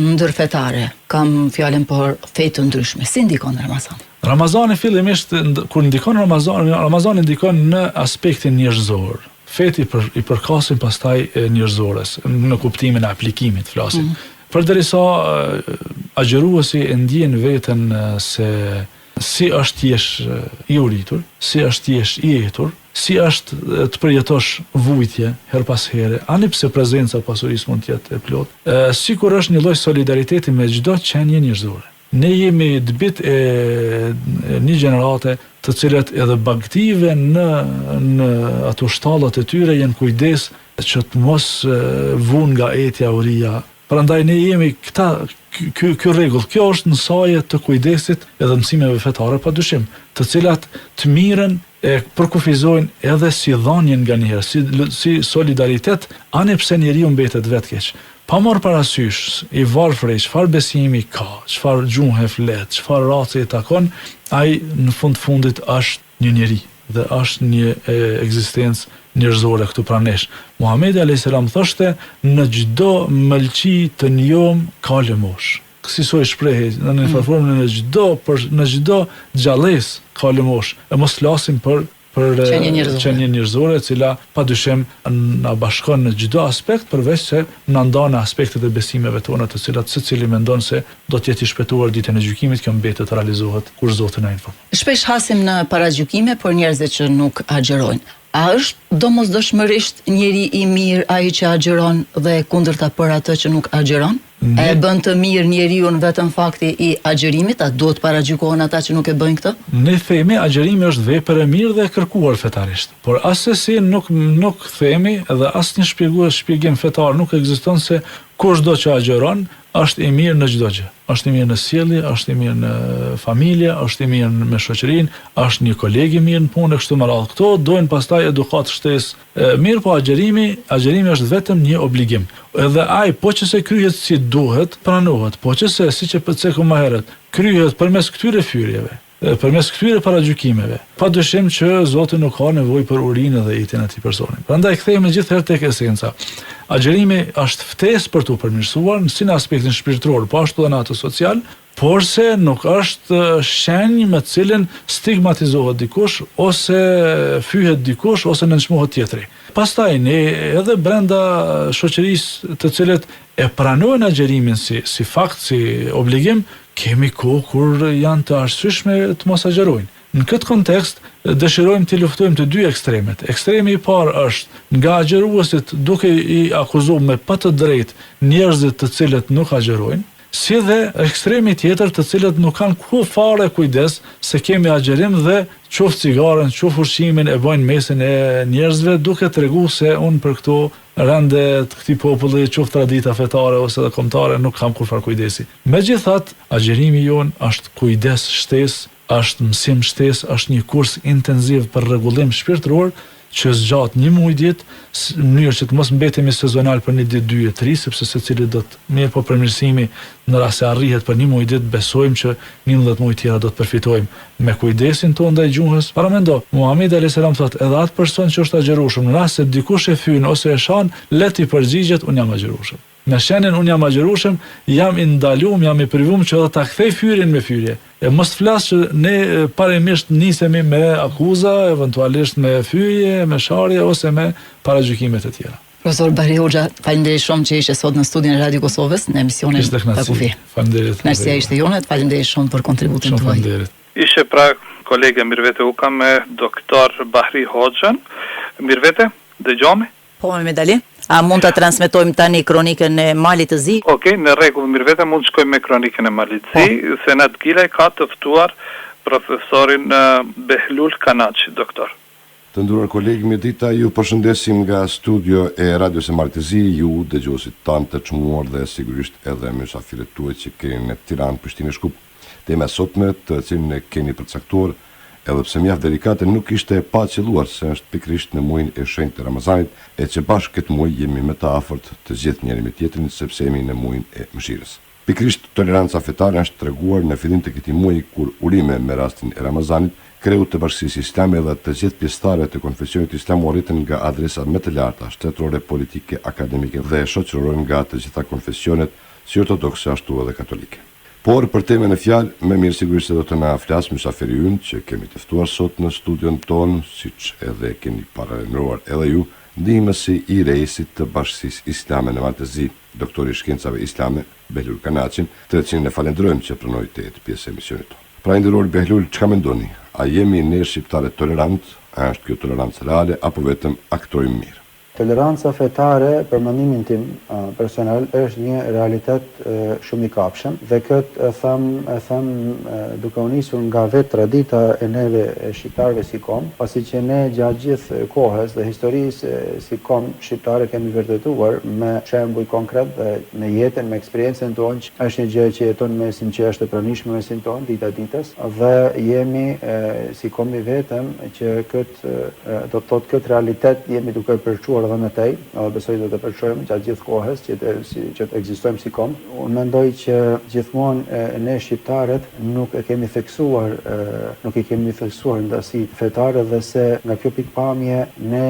ndërfetare, kam fjalën për fe të ndryshme. Si ndikon Ramazani? Ramazani fillimisht kur ndikon Ramazani ndikon në aspektin njerëzor. Feti i përkasin pastaj njerëzores, në kuptimin e aplikimit flasim. Përderisa agjeruesi e ndjen veten se si është jesh i uritur, si është jesh i etur, si është të përjetosh vujtje her pas here, ani pse prezenca pasurisë mund të jetë e plotë, sikur është një lloj solidariteti me çdo qenie njerëzore. Ne jemi dbit e një gjenerate të cilat edhe bagtive në ato shtallat e tyre janë kujdes që të mos vun nga etja uria. Prandaj ne jemi ky rregull. Kjo është nësaje të kujdesit edhe mësimeve fetare padyshim, të cilat të mirën e përkufizojnë edhe si dhënien nganjëherë, si solidaritet, ani pse njeriu mbetet vetkeq. Pa marrë parasysh i varfër çfarë besimi ka, çfarë gjuhë flet, çfarë race i takon, ai në fundit është një njeri dhe është një ekzistencë njerëzore këtu pranë nesh. Muhamedi alayhis salam thoshte në çdo mëlçi të njom ka lëmosh. Kësaj shprehje në formën në çdo gjallësë ka lëmosh. E mos flasim për qenie njerëzore, e cila padyshim na bashkon në çdo aspekt përveç se na ndan aspektet e besimeve tona, të cilat secili mendon se do të jetë i shpëtuar ditën e gjykimit, kjo mbetet të realizohet kur Zoti na informon. Shpesh hasim në paragjykime për njerëzit që nuk agjerojnë. A është domosdoshmërisht njeri i mirë ai që agjeron dhe kundërta për atë që nuk agjeron? E bën të mirë njeriu vetëm fakti i agjerimit, a duhet paragjykohen ata që nuk e bëjnë këtë? Ne themi agjerimi është vepër e mirë dhe e kërkuar fetarisht. Por asesi nuk themi dhe asnjë shpjegim fetar nuk ekziston se kushdo që agjeron është i mirë në çdo gjë. Është i mirë në sjellje, është i mirë në familje, është i mirë me shoqërinë, është një koleg i mirë në punë kështu me radhë. Këto dojnë pastaj edukat shtesë. Mirë, po agjerimi është vetëm një obligim. Edhe ai po që se kryhet si duhet, pranohet, po që se siç e përceku më herët, kryhet përmes këtyre fyrjeve, përmes këtyre paragjykimeve. Padyshim që Zoti nuk ka nevojë për urinë dhe jetën e atij personi. Prandaj kthehemi gjithherë tek esenca. Agjerimi është ftesë për të përmirësuar si në aspektin shpirtëror, po ashtu edhe në atë social, por se nuk është shenjë me të cilën stigmatizohet dikush ose fyhet dikush ose nënçmohet tjetri. Pastaj ne edhe brenda shoqërisë të cilët e pranojnë agjerimin si fakt, si obligim, kemi kohë kur janë të arsyeshme të mos agjerojnë. Në këtë kontekst, dëshirojmë të luftojmë të dy ekstremet. Ekstremi i parë është nga agjëruesit duke i akuzuar me pa të drejtë njerëzit të cilët nuk agjërojnë, si dhe ekstremi tjetër të cilët nuk kanë ku fare kujdes se kemi agjerim dhe qoftë cigaren, qoftë ushqimin e bojnë mesin e njerëzve duke treguar se unë për këto rende të këtij populli, qoftë tradita fetare ose dhe kombëtare, nuk kam kurfar kujdesi. Megjithatë, agjerimi jon është kujdes shtesë, është mësim shtesë, është një kurs intenziv për rregullim shpirtëror që zgjat një muaj ditë, në mënyrë që të mos mbetemi sezonal për 1 ditë, 2 e 3, sepse secili do të mirë po përmirësimi në rast se arrihet për 1 muaj ditë, besojmë që 11 muaj tjera do të përfitojmë me kujdesin tonë ndaj gjuhës. Para mendo, Muhamedi alayhis salam thotë, edhe atë person që është agjërueshëm, në rast se dikush e fyn ose e shan, le të përgjigjet, unë jam agjërueshëm. Me shenin unë jam agjërueshëm, jam i ndaluar, jam i privuar që edhe ta kthej fyrin me fyrje. E mos flas që ne parimisht nisemi me akuza, eventualisht me fyrje, me sharje ose me paragjykimet e tjera. Profesor Bahri Hoxha, faleminderit shumë që ishe sot në studion e Radio Kosovës në emisionin Takufi. Faleminderit. Kënaqësia ishte jonet, faleminderit shumë për kontributin tuaj. Faleminderit. Ishe pra kolege Mirvete Uka me doktor Bahri Hoxhën. Mirvete, dëgjome? Po, me medali. A mund të transmetojmë tani kronikën e Malit të Zi? Okej, në rregull, Mirvete, mund të shkojmë me kronikën e Malit të Zi. Senat Gilaj ka të ftuar profesorin Behlul Kanaçi, doktor. Të nderuar kolegë, mirëdita, ju përshëndesim nga studio e radios së Malit të Zi, ju dëgjuesit tanë të çmuar dhe sigurisht edhe mysafirët tuaj që keni në Tiranë, Prishtinë, Shkup. Tema e sotme të cilën e keni përcaktuar, edhe pse mjaft delikate, nuk ishte pa qelluar se është pikërisht në muajin e shenjtë të Ramazanit, e që bashkë këtë muaj jemi më të afërt të gjithë njëri me tjetrin sepse jemi në muajin e mëshirës. Pikërisht toleranca fetare është treguar në fillim të këtij muaji kur urime me rastin e Ramazanit, kreu të Bashkisë Islame dhe të gjithë pjesëtarët e konfesionit islam u arritën nga adresa më të larta shtetërore, politike, akademike dhe shoqërore nga të gjitha konfesionet, si ortodokse ashtu edhe katolike. Por për temën e fjalë, më mirë sigurisht se do të na flas mysafiri ynë që kemi të ftuar sot në studion tonë, siç edhe keni paralajmëruar edhe ju, ndihmësi i reisit të Bashkisë Islame në Malit të Zi, doktori i shkencave islame Behlul Kanaçi, të cilin e falenderojmë që pranoi të jetë pjesë e emisionit tonë. Pra nderuar Behlul, çka mendoni? A jemi ne shqiptarët tolerant? A është kjo tolerancë reale apo vetëm aktori mirë? Toleranca fetare, për mendimin tim personal, është një realitet shumë i kapshëm dhe këtë e them duke u nisur nga vetë tradita e neve shqiptarëve si kom, pasi që ne gjatë gjithë kohës dhe historisë si kom shqiptare kemi vërtetuar me shembuj konkret dhe me jetën, me eksperiencën tonë që është një gjë që jeton mesin që është e pranishme mesin tonë dita ditës dhe jemi si komi vetëm që do të thotë këtë realitet jemi duke përçuar dhe në tej, besoj do të përshojmë gjatë gjithë kohës që të ekzistojmë si kom. Unë mendoj që gjithmonë ne shqiptarët nuk i kemi theksuar ndasi fetare dhe se nga kjo pikpamje ne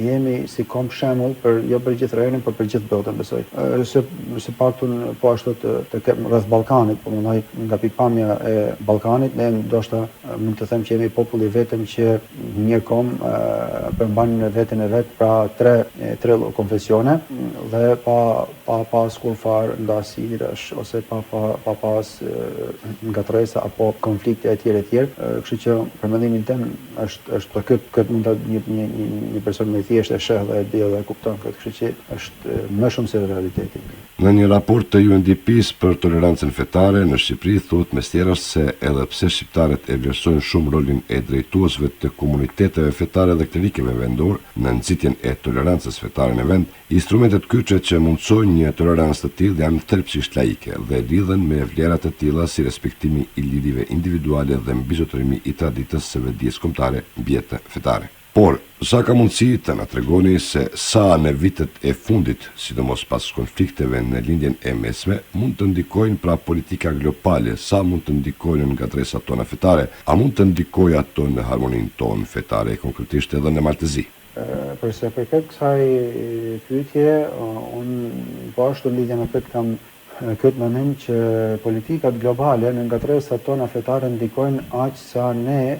jemi si kom shembull jo për gjithë rajonin, por për gjithë botën, besoj. Se paktën po ashtu të kem rreth Ballkanit, po mendoj nga pikpamja e Ballkanit, ne ndoshta mund të them që jemi populli vetëm që një kom përmban veten e vet, pra tre konfesione dhe pa pas kur farë ndasirësh ose pa pas ngatresa apo konflikte e tjerë. Kështu që për mendimin tim është për këtë mund të një person më i thjeshtë e sheh dhe e di dhe e kupton këtë, kështu që është më shumë se realiteti. Në një raport të UNDP-s për tolerancën fetare në Shqipëri thuhet mes tjerash se edhe pse shqiptarët e vlerësojnë shumë rolin e drejtuesve të komuniteteve fetare dhe klerikëve vendor në nxitjen e tolerancës fetare në vend, instrumentet kyçe që mundsojnë një tolerancë të tillë janë thelbësisht laike dhe lidhen me vlera të tilla si respektimi i lidhjeve individuale dhe mbizotërimi i traditës së vetdijes kombëtare mbi jetën fetare. Por, sa ka mundësi të na tregoni se sa në vitet e fundit, sidomos pas konflikteve në lindjen e mesme, mund të ndikojnë pra politika globale, sa mund të ndikojnë nga adresat tona fetare, a mund të ndikojnë ato në harmoninë tonë fetare, konkretisht edhe në Malit të Zi? Përse përket kësaj pyetje, unë po ashtu lidhje me këtë kam këtë menim që politikat globale në ngatresat tona fetare ndikojnë aq sa ne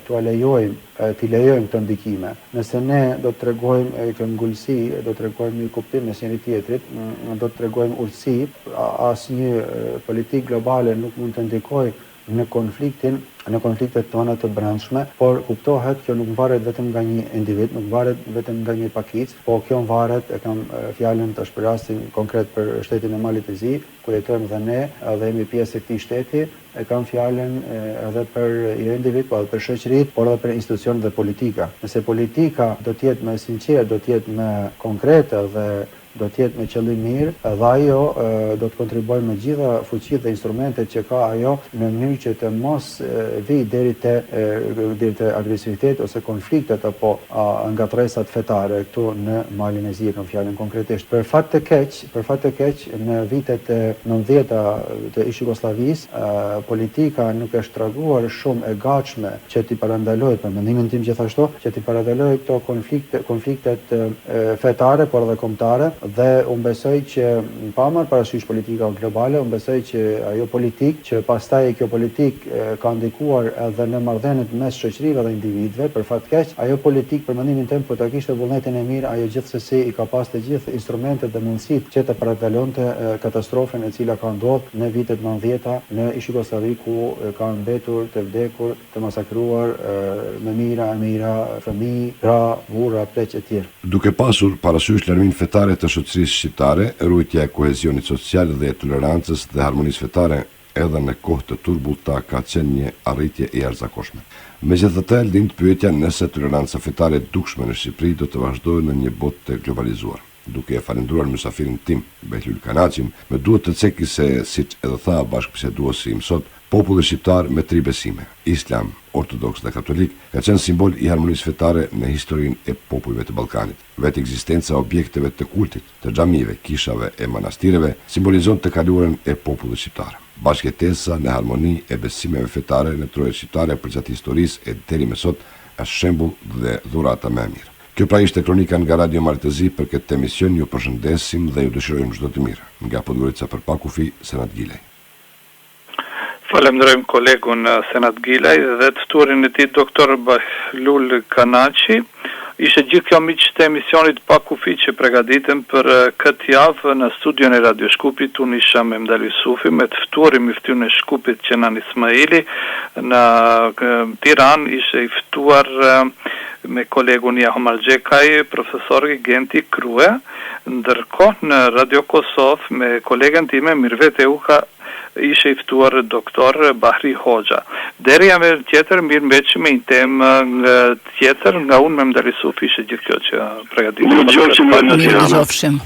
t'u lejojmë këto ndikime. Nëse ne do të tregojmë këmbgulsi, do të tregojmë një kuptim mes njëri tjetrit, do të tregojmë urtësi, asnjë politikë globale nuk mund të ndikojë në konfliktin në konfliktet tona të brendshme, por kuptohet kjo nuk varet vetëm nga një individ, nuk varet vetëm nga një pakicë, po kjo varet, e kam fjalën tash për rastin konkret për shtetin e Malit të Zi, ku jetojmë dhe ne, dhe jemi pjesë e këtij shteti, e kam fjalën edhe për jo individ, po edhe për shoqëritë, por edhe për institucionet dhe politika. Nëse politika do të jetë më e sinqertë, do të jetë më konkrete dhe do të jetë me qëllim mirë, dhe ajo do të kontribuojë me gjitha fuqitë dhe instrumentet që ka ajo në mënyrë që të mos vi deri te agresivitet ose konfliktet apo ngatresat fetare këtu në Malin e Zi, kam fjalën konkretisht. Për fat të keq në vitet e 90-ta të ish Jugosllavisë, politika nuk është treguar shumë e gatshme që t'i parandalojë, për mendimin tim gjithashtu, që t'i parandalojë këto konfliktet fetare, por edhe kombëtare. Dhe unë besoj që pa marrë parasysh politika globale, unë besoj që ajo politik, që pastaj kjo politik ka ndikuar edhe në marrëdhëniet mes shoqërive dhe individëve, për fat keq, ajo politik për mendimin tim po ta kishte vullnetin e mirë, ajo gjithsesi i ka pas të gjithë instrumentet dhe mundësitë që të paradalonte katastrofën e cila ka ndodhur në vitet 90-ta në ish Jugosllavi, ku kanë mbetur të vdekur, të masakruar me mijëra e mijëra fëmijë, gra, burra, pleq e tjerë. Duke pasur parasysh larmin fetare të shoqërisë shqiptare, ruajtja e kohezionit social dhe e tolerancës dhe harmonisë fetare edhe në kohë të turbullta ka qenë një arritje e jashtëzakonshme. Megjithatë, lind pyetja nëse toleranca fetare e dukshme në Shqipëri do të vazhdojë në një botë të globalizuar. Duke e falendruar mysafirin tim, Behlul Kanaçin, më duhet të ceki se, siç edhe tha bashkëbiseduesi im sot, populli shqiptar me 3 besime, Islam, Ortodoks dhe Katolik, ka qenë simbol i harmonisë fetare në historinë e popujve të Ballkanit. Vetë ekzistenca e objekteve të kultit, të xhamive, kishave e manastireve simbolizon të kaluarën e popullit shqiptar. Bashkëjetesa në harmoni e besimeve fetare në trojet shqiptare përgjatë historisë e deri më sot është shembull dhe dhurata më e mirë. Kjo pra ishte kronika nga Radio Malit të Zi. Për këtë emision ju përshëndesim dhe ju dëshirojmë çdo të mirë. Nga Podgorica për Pakufi, Senat Gilej. Falemderojmë kolegun Senat Gilej dhe të ftuarin e tij doktor Behlul Kanaçi. Ishte gjithë kjo miq të emisionit Pa Kufi që përgatitëm për këtë javë në studion e Radio Shkupit. Unë isha me Mdal Yusufi, me të ftuarin e fytyrën e Shkupit Qenan Ismaili. Në Tiranë ishte i ftuar me kolegun Jahomar Xhekaj, profesor Genti Krue, ndërkohë në Radio Kosovë me kolegen time Mirvet Euka ishe i ftuar doktor Bahri Hoxha. Deri javën tjetër mirëmbëjtje me një temë tjetër nga unë me Mdal Yusufi, ishte gjithë kjo që përgatitëm. Mirë dëgjofshim.